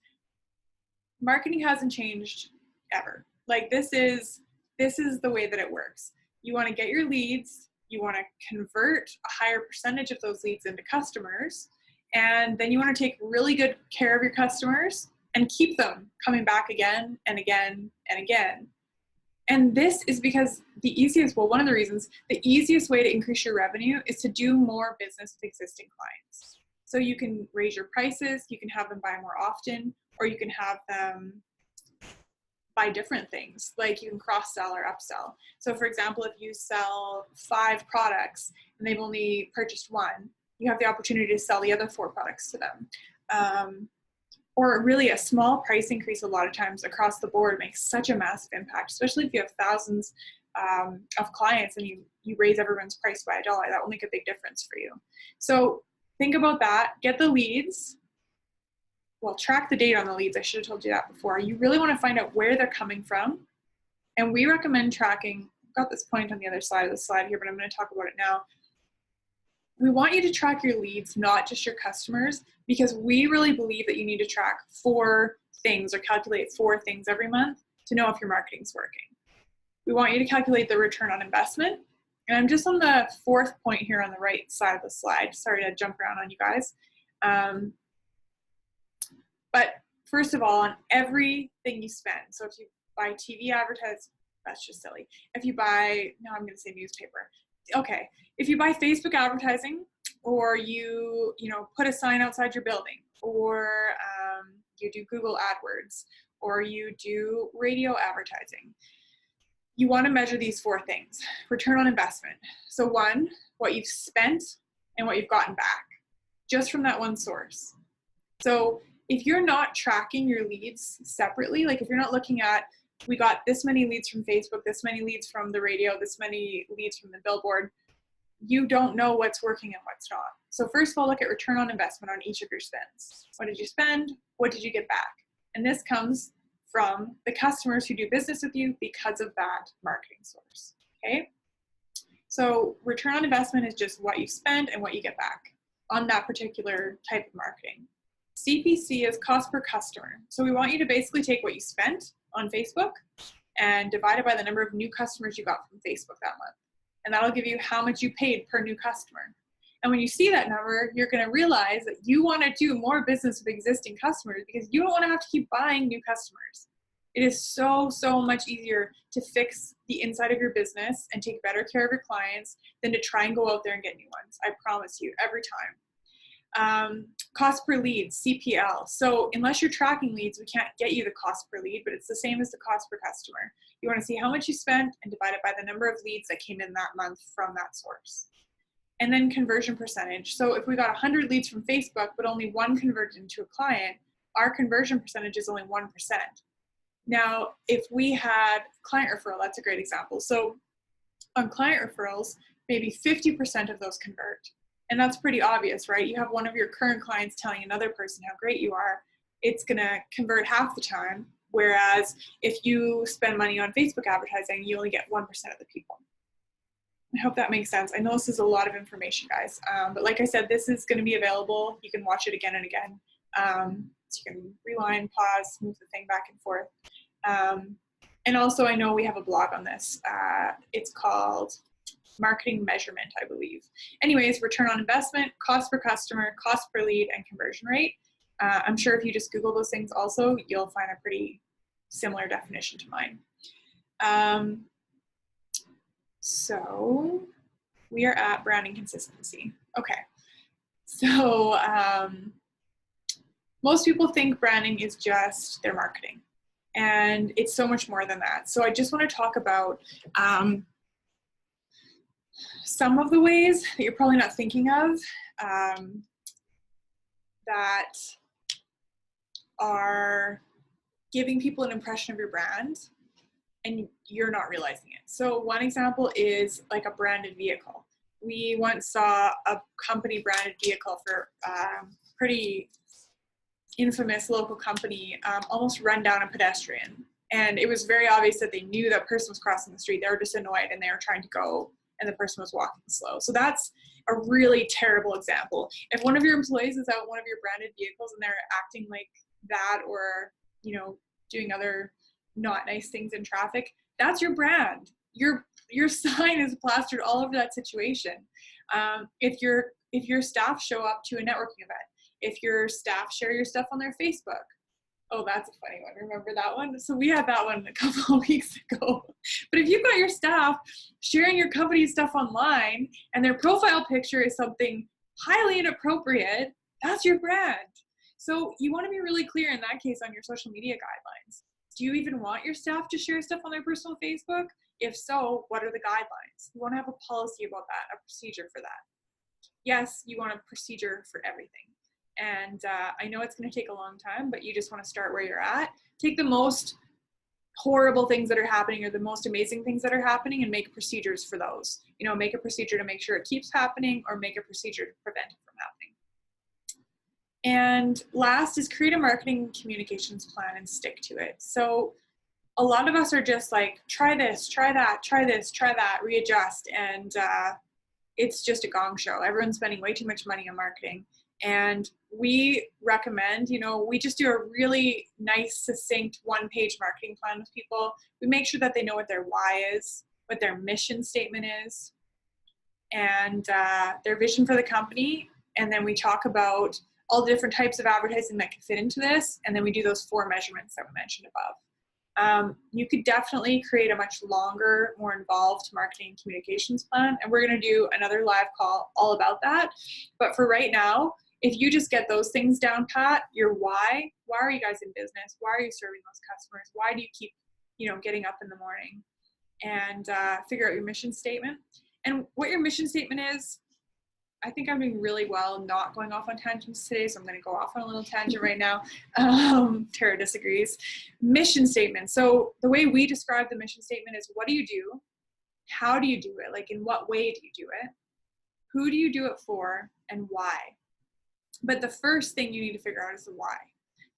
marketing hasn't changed ever. Like this is the way that it works. You want to get your leads, you want to convert a higher percentage of those leads into customers, and then you want to take really good care of your customers and keep them coming back again and again and again. And this is because one of the reasons, the easiest way to increase your revenue is to do more business with existing clients. So you can raise your prices, you can have them buy more often, or you can have them buy different things, like you can cross-sell or upsell. So for example, if you sell 5 products and they've only purchased 1, you have the opportunity to sell the other 4 products to them. Or really a small price increase a lot of times across the board makes such a massive impact, especially if you have thousands of clients and you raise everyone's price by $1, that will make a big difference for you. So think about that, get the leads. Well, track the data on the leads. I should have told you that before. You really want to find out where they're coming from. And we recommend tracking, I've got this point on the other side of the slide here, but I'm going to talk about it now. We want you to track your leads, not just your customers, because we really believe that you need to track 4 things or calculate 4 things every month to know if your marketing's working. We want you to calculate the return on investment. And I'm just on the 4th point here on the right side of the slide. Sorry to jump around on you guys. But first of all, on everything you spend, so if you buy TV advertising, that's just silly. If you buy, no, I'm going to say newspaper. Okay, if you buy Facebook advertising, or you put a sign outside your building, or you do Google AdWords, or you do radio advertising, you want to measure these 4 things. Return on investment. So 1, what you've spent and what you've gotten back, just from that one source. So if you're not tracking your leads separately, like if you're not looking at, we got this many leads from Facebook, this many leads from the radio, this many leads from the billboard, you don't know what's working and what's not. So first of all, look at return on investment on each of your spends. What did you spend? What did you get back? And this comes from the customers who do business with you because of that marketing source, okay? So return on investment is just what you spend and what you get back on that particular type of marketing. CPC is cost per customer. So we want you to basically take what you spent on Facebook and divide it by the number of new customers you got from Facebook that month. And that'll give you how much you paid per new customer. And when you see that number, you're going to realize that you want to do more business with existing customers, because you don't want to have to keep buying new customers. It is so, so much easier to fix the inside of your business and take better care of your clients than to try and go out there and get new ones. I promise you, every time. Cost per lead, CPL. So unless you're tracking leads, we can't get you the cost per lead, but it's the same as the cost per customer. You want to see how much you spent and divide it by the number of leads that came in that month from that source. And then conversion percentage. So if we got 100 leads from Facebook, but only 1 converted into a client, our conversion percentage is only 1%. Now, if we had client referral, that's a great example. So on client referrals, maybe 50% of those convert. And that's pretty obvious, right? You have one of your current clients telling another person how great you are, it's gonna convert half the time. Whereas if you spend money on Facebook advertising, you only get 1% of the people. I hope that makes sense. I know this is a lot of information, guys, but like I said, this is going to be available. You can watch it again and again. So you can rewind, pause, move the thing back and forth. And also, I know we have a blog on this. It's called Marketing Measurement, I believe. Anyways, return on investment, cost per customer, cost per lead, and conversion rate. I'm sure if you just Google those things also, you'll find a pretty similar definition to mine. So we are at branding consistency. Okay. So most people think branding is just their marketing, and it's so much more than that. So I just want to talk about some of the ways that you're probably not thinking of that are giving people an impression of your brand and you're not realizing it. So one example is like a branded vehicle. We once saw a company branded vehicle for pretty infamous local company almost run down a pedestrian. And it was very obvious that they knew that person was crossing the street. They were just annoyed and they were trying to go and the person was walking slow. So that's a really terrible example. If one of your employees is out in one of your branded vehicles and they're acting like that, or, you know, doing other not nice things in traffic, that's your brand. Your sign is plastered all over that situation. If your staff show up to a networking event, if your staff share your stuff on their Facebook, oh, that's a funny one. Remember that one? So we had that one a couple of weeks ago. But if you've got your staff sharing your company's stuff online and their profile picture is something highly inappropriate, that's your brand. So you want to be really clear in that case on your social media guidelines. Do you even want your staff to share stuff on their personal Facebook? If so, what are the guidelines? You want to have a policy about that, a procedure for that. Yes, you want a procedure for everything. And I know it's going to take a long time, but you just want to start where you're at. Take the most horrible things that are happening or the most amazing things that are happening and make procedures for those. You know, make a procedure to make sure it keeps happening, or make a procedure to prevent it from happening. And last is create a marketing communications plan and stick to it. So a lot of us are just like, try this, try that, try this, try that, readjust. And it's just a gong show. Everyone's spending way too much money on marketing. And we recommend, you know, we just do a really nice, succinct one-page marketing plan with people. We make sure that they know what their why is, what their mission statement is, and their vision for the company. And then we talk about all the different types of advertising that can fit into this. And then we do those 4 measurements that we mentioned above. You could definitely create a much longer, more involved marketing communications plan. And we're going to do another live call all about that. But for right now, if you just get those things down pat, your why are you guys in business? Why are you serving those customers? Why do you keep, you know, getting up in the morning? And figure out your mission statement. And what your mission statement is, I think I'm doing really well not going off on tangents today, so I'm going to go off on a little tangent right now. Tara disagrees. Mission statement. So the way we describe the mission statement is, what do you do? How do you do it? Like, in what way do you do it? Who do you do it for? And why? But the first thing you need to figure out is the why.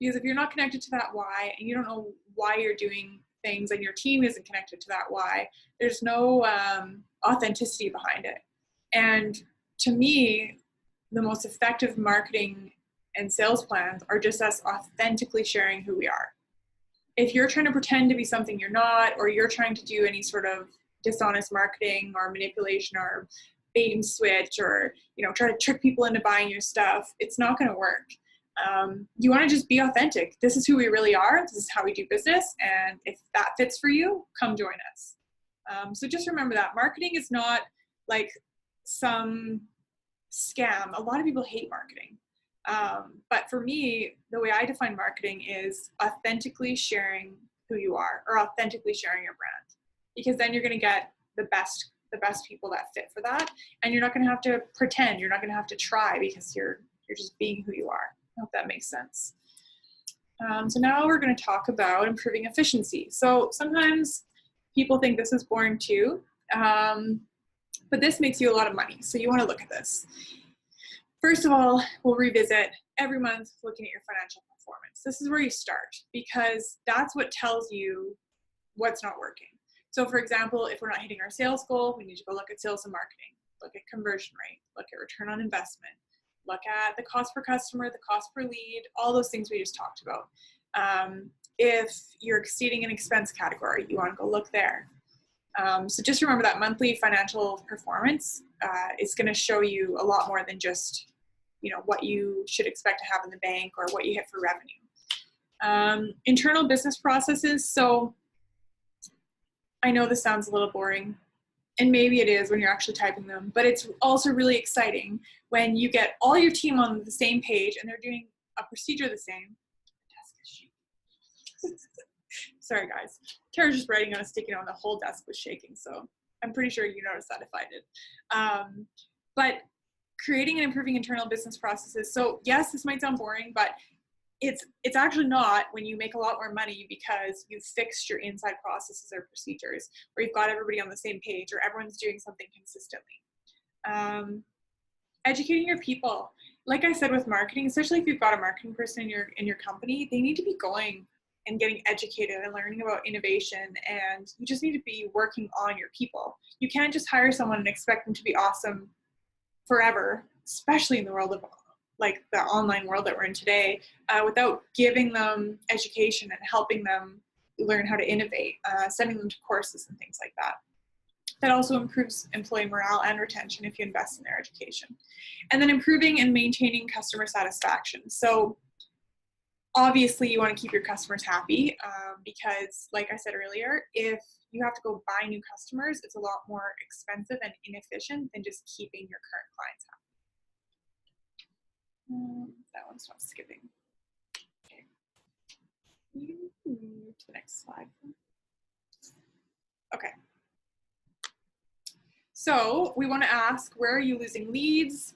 Because if you're not connected to that why, and you don't know why you're doing things, and your team isn't connected to that why, there's no authenticity behind it. And to me, the most effective marketing and sales plans are just us authentically sharing who we are. If you're trying to pretend to be something you're not, or you're trying to do any sort of dishonest marketing or manipulation or bait and switch, or, you know, try to trick people into buying your stuff, it's not going to work. You want to just be authentic. This is who we really are. This is how we do business. And if that fits for you, come join us. So just remember that marketing is not like some scam. A lot of people hate marketing. But for me, the way I define marketing is authentically sharing who you are, or authentically sharing your brand, because then you're going to get the best people that fit for that. And you're not going to have to pretend. You're not going to have to try, because you're just being who you are. I hope that makes sense. So now we're going to talk about improving efficiency. So sometimes people think this is boring too, but this makes you a lot of money. So you want to look at this. First of all, we'll revisit every month looking at your financial performance. This is where you start because that's what tells you what's not working. So for example, if we're not hitting our sales goal, we need to go look at sales and marketing, look at conversion rate, look at return on investment, look at the cost per customer, the cost per lead, all those things we just talked about. If you're exceeding an expense category, you want to go look there. So just remember that monthly financial performance is going to show you a lot more than just, what you should expect to have in the bank or what you hit for revenue. Internal business processes. So I know this sounds a little boring, and maybe it is when you're actually typing them, but it's also really exciting when you get all your team on the same page and they're doing a procedure the same. Sorry guys, Tara's just writing on a sticky note and the whole desk was shaking, so I'm pretty sure you noticed that if I did. But creating and improving internal business processes. So yes, this might sound boring, but it's actually not when you make a lot more money because you've fixed your inside processes or procedures, or you've got everybody on the same page, or everyone's doing something consistently. Educating your people. Like I said with marketing, especially if you've got a marketing person in your company, they need to be going and getting educated and learning about innovation, and you just need to be working on your people. You can't just hire someone and expect them to be awesome forever, especially in the world of like the online world that we're in today, without giving them education and helping them learn how to innovate, sending them to courses and things like that. That also improves employee morale and retention if you invest in their education. And then improving and maintaining customer satisfaction. So obviously you want to keep your customers happy because like I said earlier, if you have to go buy new customers, it's a lot more expensive and inefficient than just keeping your current clients happy. That one stops skipping. Okay. To the next slide. Okay. So we want to ask, where are you losing leads?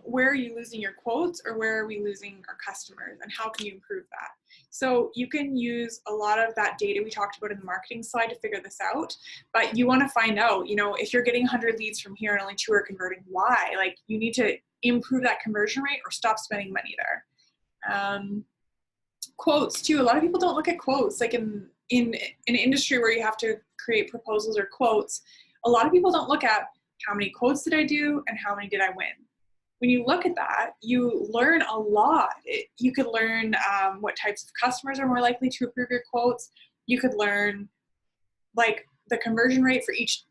Where are you losing your quotes, or where are we losing our customers, and how can you improve that? So you can use a lot of that data we talked about in the marketing slide to figure this out, but you want to find out, if you're getting 100 leads from here and only 2 are converting, why? Like, you need to improve that conversion rate or stop spending money there. Quotes too. A lot of people don't look at quotes. Like in an industry where you have to create proposals or quotes, a lot of people don't look at how many quotes did I do and how many did I win. When you look at that, you learn a lot. You could learn what types of customers are more likely to approve your quotes. You could learn like the conversion rate for each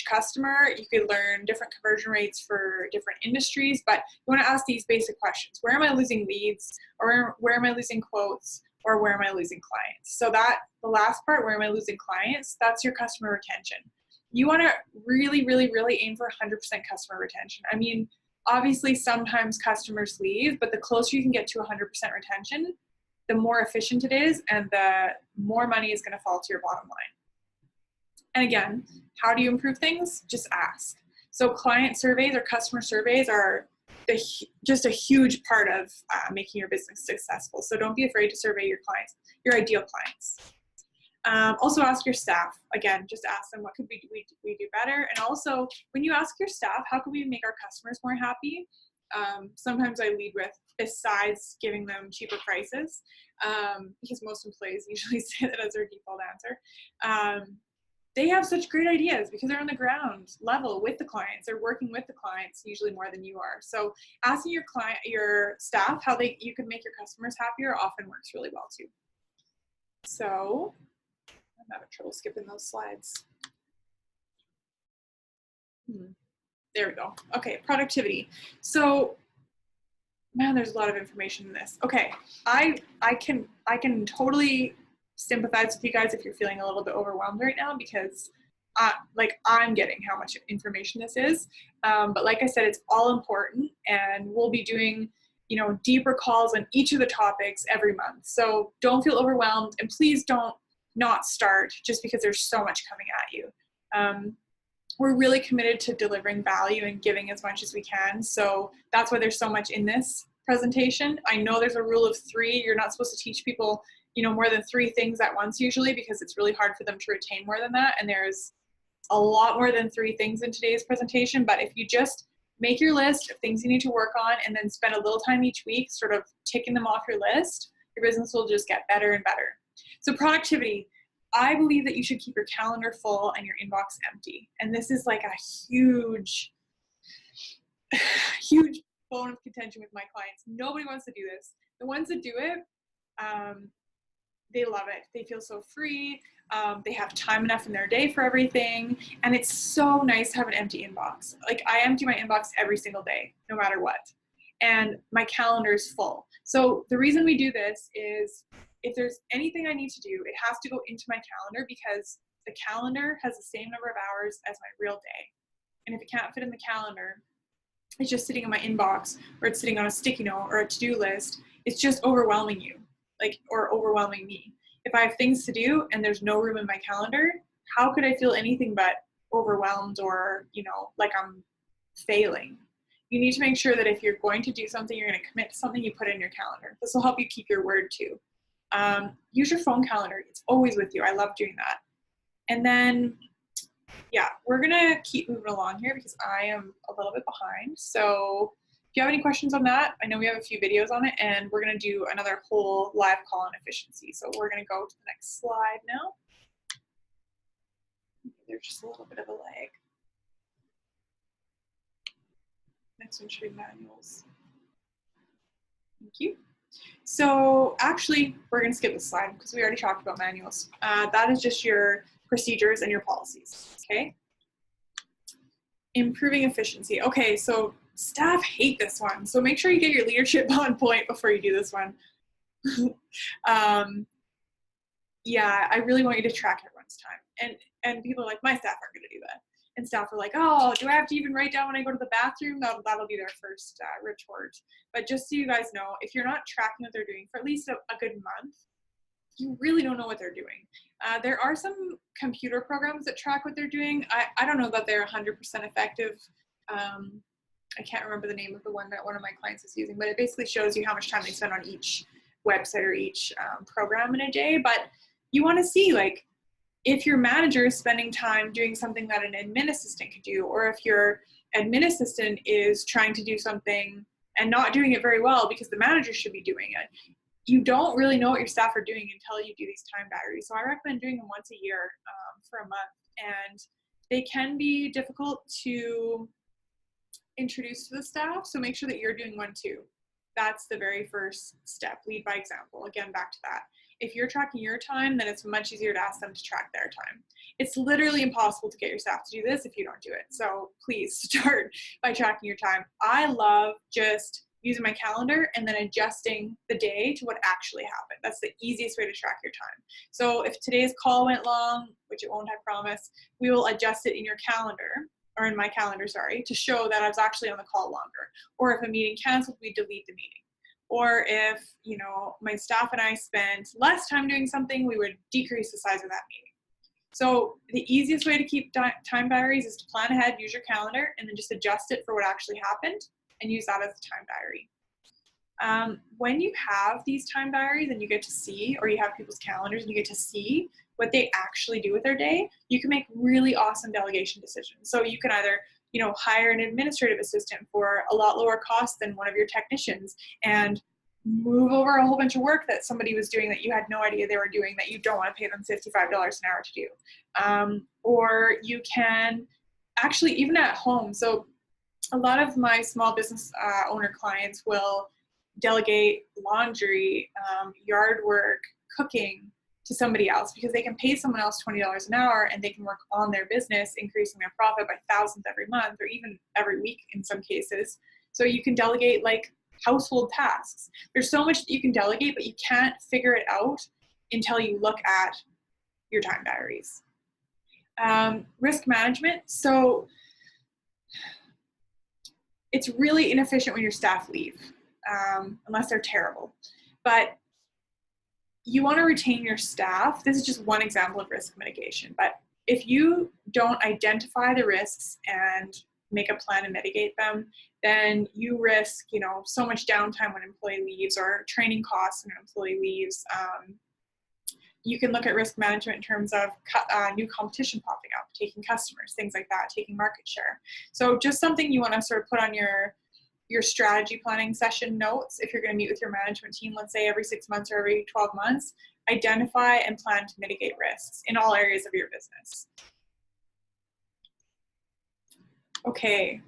customer. You could learn different conversion rates for different industries, but you want to ask these basic questions. Where am I losing leads, or where am I losing quotes, or where am I losing clients? So that the last part, where am I losing clients, that's your customer retention. You want to really, really, really aim for 100% customer retention. I mean, obviously sometimes customers leave, but the closer you can get to 100% retention, the more efficient it is and the more money is going to fall to your bottom line. And again, how do you improve things? Just ask. So client surveys or customer surveys are just a huge part of making your business successful. So don't be afraid to survey your clients, your ideal clients. Also ask your staff. Again, just ask them, what could we do better? And also, when you ask your staff, how can we make our customers more happy? Sometimes I lead with, besides giving them cheaper prices, because most employees usually say that as their default answer. They have such great ideas because they're on the ground level with the clients. They're working with the clients usually more than you are. So asking your staff how you could make your customers happier often works really well too. So I'm having trouble skipping those slides. There we go. Okay, productivity. So, man, there's a lot of information in this. Okay, I can totally sympathize with you guys if you're feeling a little bit overwhelmed right now, because I'm getting how much information this is. But like I said, it's all important, and we'll be doing deeper calls on each of the topics every month. So don't feel overwhelmed, and please don't not start just because there's so much coming at you. We're really committed to delivering value and giving as much as we can. So that's why there's so much in this presentation. I know there's a rule of 3. You're not supposed to teach people, you know, more than 3 things at once usually, because it's really hard for them to retain more than that. And there's a lot more than 3 things in today's presentation. But if you just make your list of things you need to work on and then spend a little time each week sort of ticking them off your list, your business will just get better and better. So productivity. I believe that you should keep your calendar full and your inbox empty. And this is like a huge, huge bone of contention with my clients. Nobody wants to do this. The ones that do it, they love it. They feel so free. They have time enough in their day for everything. And it's so nice to have an empty inbox. Like, I empty my inbox every single day, no matter what. And my calendar is full. So the reason we do this is, if there's anything I need to do, it has to go into my calendar, because the calendar has the same number of hours as my real day. And if it can't fit in the calendar, it's just sitting in my inbox, or it's sitting on a sticky note or a to-do list. It's just overwhelming you, like, or overwhelming me. If I have things to do and there's no room in my calendar, how could I feel anything but overwhelmed or, you know, like I'm failing? You need to make sure that if you're going to do something, you're going to commit to something, you put it in your calendar. This will help you keep your word too. Use your phone calendar. It's always with you. I love doing that. And then, yeah, we're going to keep moving along here because I am a little bit behind. So if you have any questions on that, I know we have a few videos on it, and we're going to do another whole live call on efficiency. So we're going to go to the next slide now. There's just a little bit of a lag. Next one should be manuals. Thank you. So actually, we're going to skip this slide because we already talked about manuals. That is just your procedures and your policies, okay? Improving efficiency. Okay, so staff hate this one. So make sure you get your leadership on point before you do this one. Yeah, I really want you to track everyone's time. And people are like, my staff aren't going to do that. And staff are like, oh, do I have to even write down when I go to the bathroom? That'll be their first retort. But just so you guys know, if you're not tracking what they're doing for at least a good month, you really don't know what they're doing. There are some computer programs that track what they're doing. I don't know that they're 100% effective. I can't remember the name of the one that one of my clients is using, but it basically shows you how much time they spend on each website or each program in a day. But you want to see, like, if your manager is spending time doing something that an admin assistant could do, or if your admin assistant is trying to do something and not doing it very well because the manager should be doing it, you don't really know what your staff are doing until you do these time diaries. So I recommend doing them once a year for a month, and they can be difficult to introduce to the staff, so make sure that you're doing one too. That's the very first step. Lead by example. Again, back to that. If you're tracking your time, then it's much easier to ask them to track their time. It's literally impossible to get your staff to do this if you don't do it. So please start by tracking your time. I love just using my calendar and then adjusting the day to what actually happened. That's the easiest way to track your time. So if today's call went long, which it won't, I promise, we will adjust it in your calendar, or in my calendar, sorry, to show that I was actually on the call longer. Or if a meeting canceled, we delete the meeting. Or if, you know, my staff and I spent less time doing something, we would decrease the size of that meeting. So the easiest way to keep time diaries is to plan ahead, use your calendar, and then just adjust it for what actually happened and use that as a time diary. When you have these time diaries and you get to see, or you have people's calendars and you get to see what they actually do with their day, you can make really awesome delegation decisions. So you can either, you know, hire an administrative assistant for a lot lower cost than one of your technicians and move over a whole bunch of work that somebody was doing that you had no idea they were doing, that you don't want to pay them $55 an hour to do. Or you can actually, even at home, so a lot of my small business owner clients will delegate laundry, yard work, cooking to somebody else, because they can pay someone else $20 an hour and they can work on their business, increasing their profit by thousands every month or even every week in some cases. So you can delegate like household tasks. There's so much that you can delegate, but you can't figure it out until you look at your time diaries. Risk management. So it's really inefficient when your staff leave, unless they're terrible. But you want to retain your staff. This is just one example of risk mitigation. But if you don't identify the risks and make a plan to mitigate them, then you risk, you know, so much downtime when an employee leaves, or training costs when an employee leaves. You can look at risk management in terms of new competition popping up, taking customers, things like that, taking market share. So just something you want to sort of put on your strategy planning session notes. If you're going to meet with your management team, let's say every 6 months or every 12 months, identify and plan to mitigate risks in all areas of your business. Okay.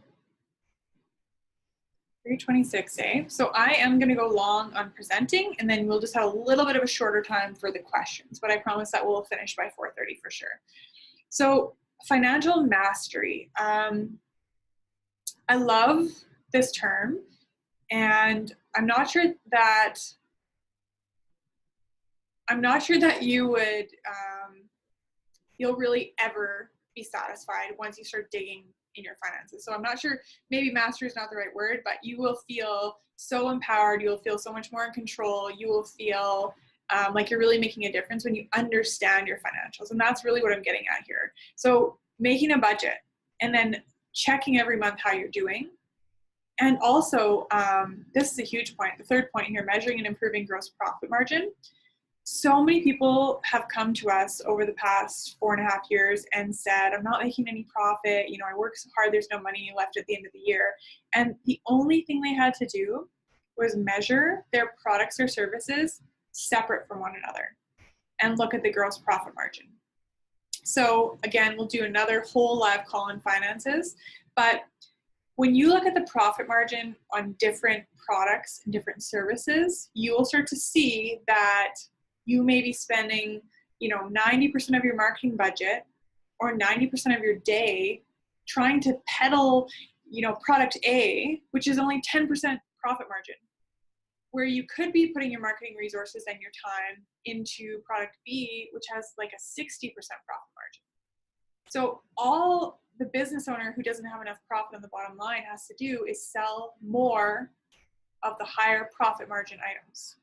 3:26, eh? So I am going to go long on presenting, and then we'll just have a little bit of a shorter time for the questions, but I promise that we'll finish by 4:30 for sure. So financial mastery. I love this term, and I'm not sure that you would, you'll really ever be satisfied once you start digging in your finances. So I'm not sure, maybe mastery is not the right word, but you will feel so empowered. You'll feel so much more in control. You will feel like you're really making a difference when you understand your financials. And that's really what I'm getting at here. So making a budget and then checking every month how you're doing. And also, this is a huge point, the third point here, measuring and improving gross profit margin. So many people have come to us over the past 4.5 years and said, I'm not making any profit. You know, I work so hard, there's no money left at the end of the year. And the only thing they had to do was measure their products or services separate from one another and look at the gross profit margin. So again, we'll do another whole live call on finances, but when you look at the profit margin on different products and different services, you will start to see that you may be spending, you know, 90% of your marketing budget or 90% of your day trying to peddle, you know, product A, which is only 10% profit margin, where you could be putting your marketing resources and your time into product B, which has like a 60% profit margin. So all the business owner who doesn't have enough profit on the bottom line has to do is sell more of the higher profit margin items.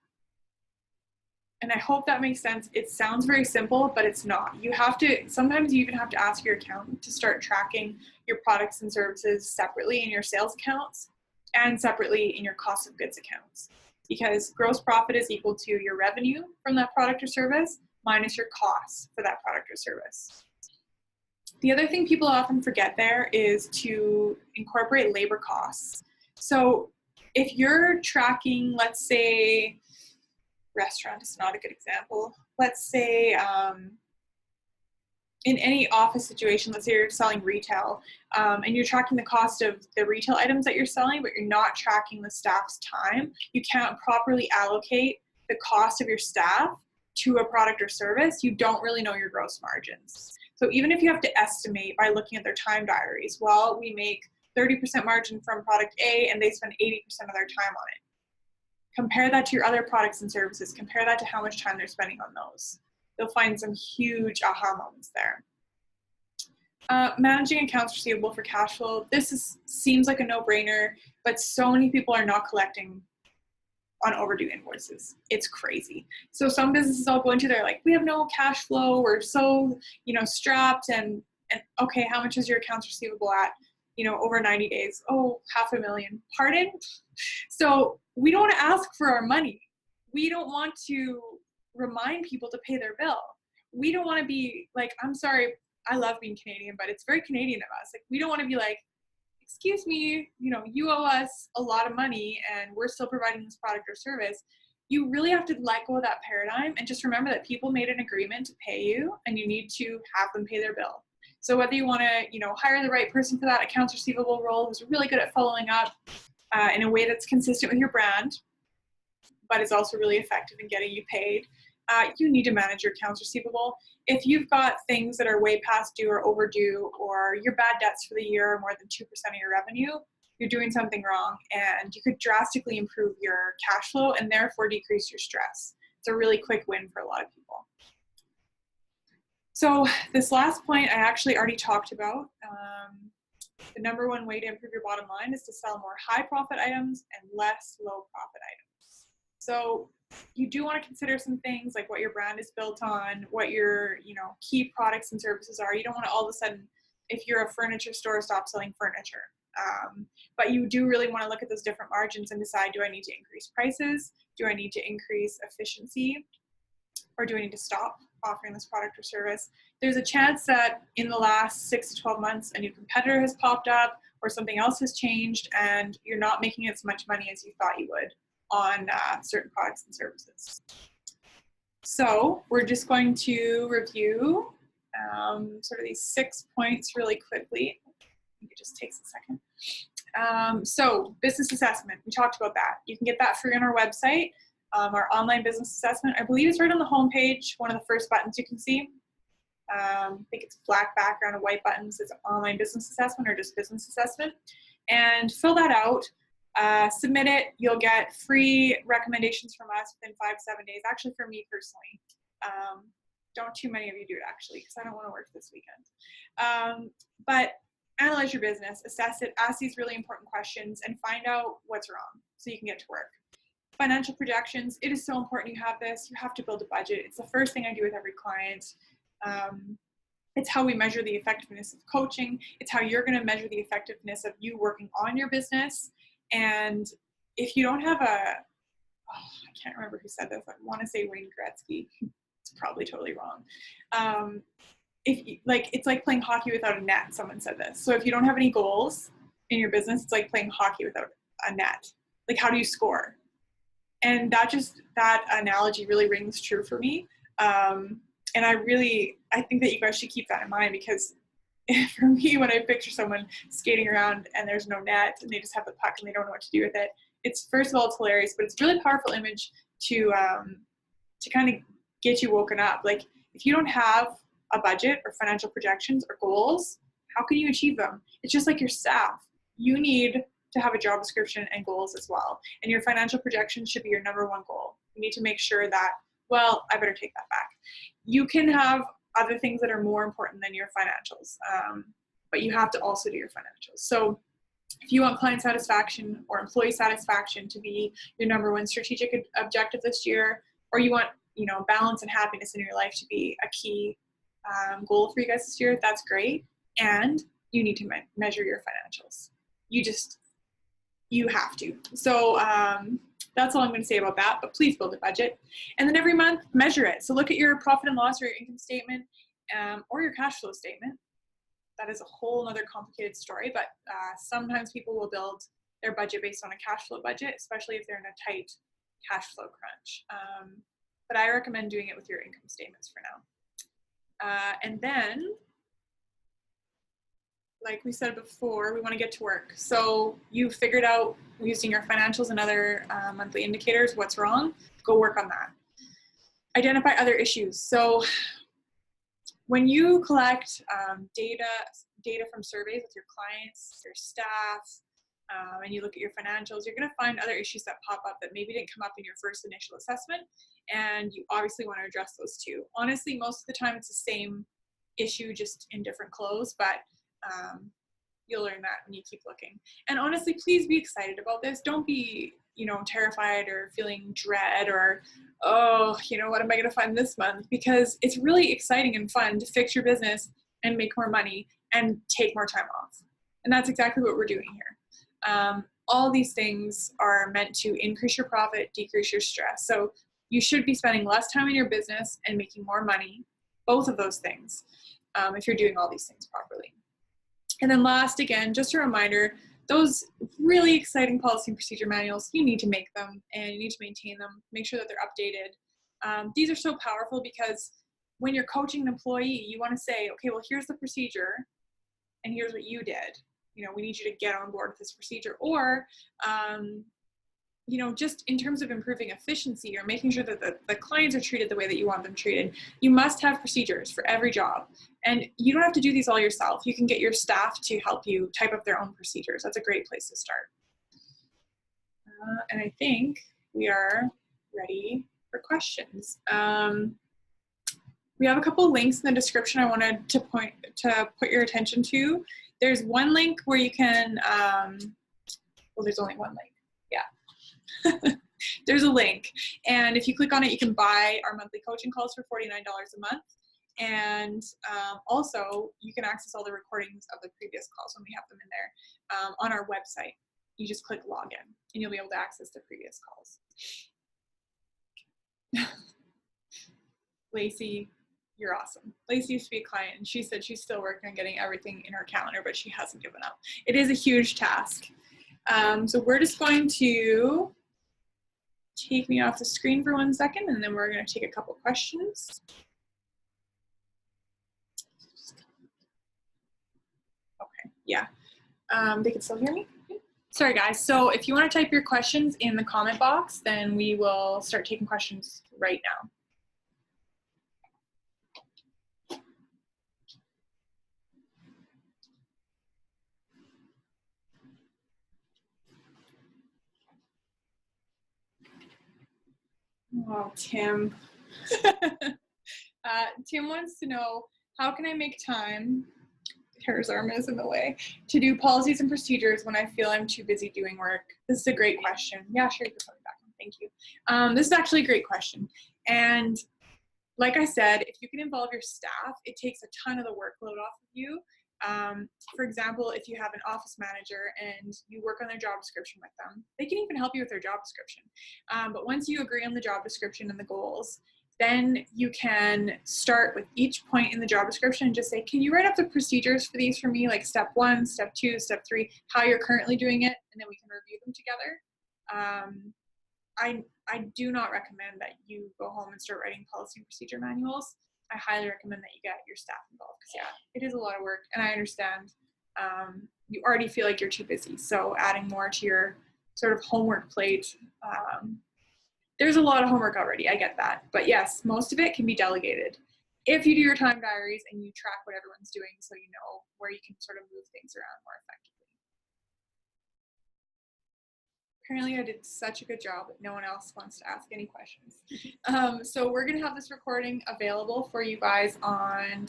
And I hope that makes sense. It sounds very simple, but it's not. You have to, sometimes you even have to ask your accountant to start tracking your products and services separately in your sales accounts and separately in your cost of goods accounts. Because gross profit is equal to your revenue from that product or service minus your costs for that product or service. The other thing people often forget there is to incorporate labor costs. So if you're tracking, let's say, restaurant is not a good example. Let's say in any office situation, let's say you're selling retail and you're tracking the cost of the retail items that you're selling, but you're not tracking the staff's time. You can't properly allocate the cost of your staff to a product or service. You don't really know your gross margins. So even if you have to estimate by looking at their time diaries, well, we make 30% margin from product A and they spend 80% of their time on it. Compare that to your other products and services. Compare that to how much time they're spending on those. You'll find some huge aha moments there. Managing accounts receivable for cash flow. This seems like a no-brainer, but so many people are not collecting on overdue invoices. It's crazy. So some businesses I'll go into, they're like, we have no cash flow. We're so, you know, strapped and okay, how much is your accounts receivable at? You know, over 90 days. Oh, $500,000. Pardon? So we don't want to ask for our money. We don't want to remind people to pay their bill. We don't want to be like, I'm sorry, I love being Canadian, but it's very Canadian of us. Like, we don't want to be like, excuse me, you know, you owe us a lot of money and we're still providing this product or service. You really have to let go of that paradigm and just remember that people made an agreement to pay you and you need to have them pay their bill. So whether you want to, you know, hire the right person for that accounts receivable role who's really good at following up in a way that's consistent with your brand, but is also really effective in getting you paid, you need to manage your accounts receivable. If you've got things that are way past due or overdue, or your bad debts for the year are more than 2% of your revenue, you're doing something wrong, and you could drastically improve your cash flow and therefore decrease your stress. It's a really quick win for a lot of people. So this last point I actually already talked about. The number one way to improve your bottom line is to sell more high profit items and less low profit items. So you do want to consider some things like what your brand is built on, what your, you know, key products and services are. You don't want to all of a sudden, if you're a furniture store, stop selling furniture. But you do really want to look at those different margins and decide, do I need to increase prices? Do I need to increase efficiency? Or do I need to stop offering this product or service? There's a chance that in the last 6 to 12 months, a new competitor has popped up or something else has changed and you're not making as much money as you thought you would on certain products and services. So we're just going to review sort of these 6 points really quickly. I think it just takes a second. So business assessment, we talked about that. You can get that free on our website. Our online business assessment, I believe it's right on the home page, one of the first buttons you can see. I think it's black background and white buttons. It's online business assessment or just business assessment. And fill that out, submit it. You'll get free recommendations from us within 5 to 7 days. Actually, for me personally, don't too many of you do it actually, because I don't want to work this weekend. But analyze your business, assess it, ask these really important questions, and find out what's wrong so you can get to work. Financial projections, it is so important you have this. You have to build a budget. It's the first thing I do with every client. It's how we measure the effectiveness of coaching. It's how you're going to measure the effectiveness of you working on your business. And if you don't have I can't remember who said this. I want to say Wayne Gretzky. It's probably totally wrong. It's like playing hockey without a net. Someone said this. So if you don't have any goals in your business, it's like playing hockey without a net. Like, how do you score? And that analogy really rings true for me. And I think that you guys should keep that in mind, because for me, when I picture someone skating around and there's no net and they just have the puck and they don't know what to do with it, it's, first of all, it's hilarious, but it's a really powerful image to kind of get you woken up. Like, if you don't have a budget or financial projections or goals, how can you achieve them? It's just like your staff. You need to have a job description and goals as well. And your financial projections should be your number one goal. You need to make sure that, well, I better take that back. You can have other things that are more important than your financials, but you have to also do your financials. So if you want client satisfaction or employee satisfaction to be your number one strategic objective this year, or you want, balance and happiness in your life to be a key goal for you guys this year, that's great. And you need to measure your financials. You have to. So that's all I'm going to say about that, but please build a budget. And then every month, measure it. So look at your profit and loss or your income statement or your cash flow statement. That is a whole other complicated story, but sometimes people will build their budget based on a cash flow budget, especially if they're in a tight cash flow crunch. But I recommend doing it with your income statements for now. And then, like we said before, we want to get to work. So you figured out using your financials and other monthly indicators what's wrong, go work on that. Identify other issues. So when you collect data from surveys with your clients, your staff, and you look at your financials, you're going to find other issues that pop up that maybe didn't come up in your first initial assessment, and you obviously want to address those too. Honestly, most of the time it's the same issue, just in different clothes, but you'll learn that when you keep looking. And honestly, please be excited about this. Don't be, terrified or feeling dread or, oh, what am I going to find this month? Because it's really exciting and fun to fix your business and make more money and take more time off. And that's exactly what we're doing here. All these things are meant to increase your profit, decrease your stress. So you should be spending less time in your business and making more money, both of those things, if you're doing all these things properly. And then last, again, just a reminder, those really exciting policy and procedure manuals, you need to make them and you need to maintain them, make sure that they're updated. These are so powerful because when you're coaching an employee, you want to say, okay, well, here's the procedure and here's what you did. We need you to get on board with this procedure. Or, just in terms of improving efficiency or making sure that the clients are treated the way that you want them treated, you must have procedures for every job. And you don't have to do these all yourself. You can get your staff to help you type up their own procedures. That's a great place to start. And I think we are ready for questions. We have a couple of links in the description I wanted to put your attention to. There's one link where you can, well, there's only one link. Yeah. There's a link. And if you click on it, you can buy our monthly coaching calls for $49 a month. And also, you can access all the recordings of the previous calls when we have them in there on our website. You just click login and you'll be able to access the previous calls. Lacey, you're awesome. Lacey used to be a client and she said she's still working on getting everything in her calendar, but she hasn't given up. It is a huge task. So we're just going to take me off the screen for 1 second and then we're going to take a couple questions. Okay, yeah. They can still hear me? Sorry guys, so if you want to type your questions in the comment box, then we will start taking questions right now. Oh, Tim. Tim wants to know, how can I make time, Tara's arm is in the way, to do policies and procedures when I feel I'm too busy doing work? This is a great question. Yeah, sure, you can put it back on. Thank you. This is actually a great question. And like I said, if you can involve your staff, it takes a ton of the workload off of you. For example, if you have an office manager and you work on their job description with them, they can even help you with their job description. But once you agree on the job description and the goals, then you can start with each point in the job description and just say, can you write up the procedures for these for me, like step 1, step 2, step 3, how you're currently doing it, and then we can review them together. I do not recommend that you go home and start writing policy and procedure manuals. I highly recommend that you get your staff involved because, yeah, it is a lot of work, and I understand you already feel like you're too busy. So adding more to your sort of homework plate, there's a lot of homework already, I get that. But yes, most of it can be delegated if you do your time diaries and you track what everyone's doing so you know where you can sort of move things around more effectively. Apparently I did such a good job that no one else wants to ask any questions. So we're gonna have this recording available for you guys on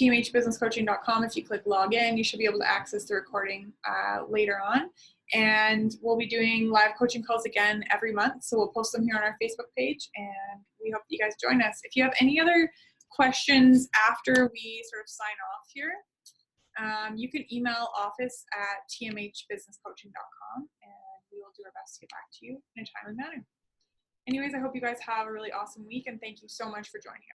tmhbusinesscoaching.com. If you click login, you should be able to access the recording later on. And we'll be doing live coaching calls again every month. So we'll post them here on our Facebook page and we hope you guys join us. If you have any other questions after we sort of sign off here, you can email office@tmhbusinesscoaching.com and we will do our best to get back to you in a timely manner. Anyways, I hope you guys have a really awesome week and thank you so much for joining us.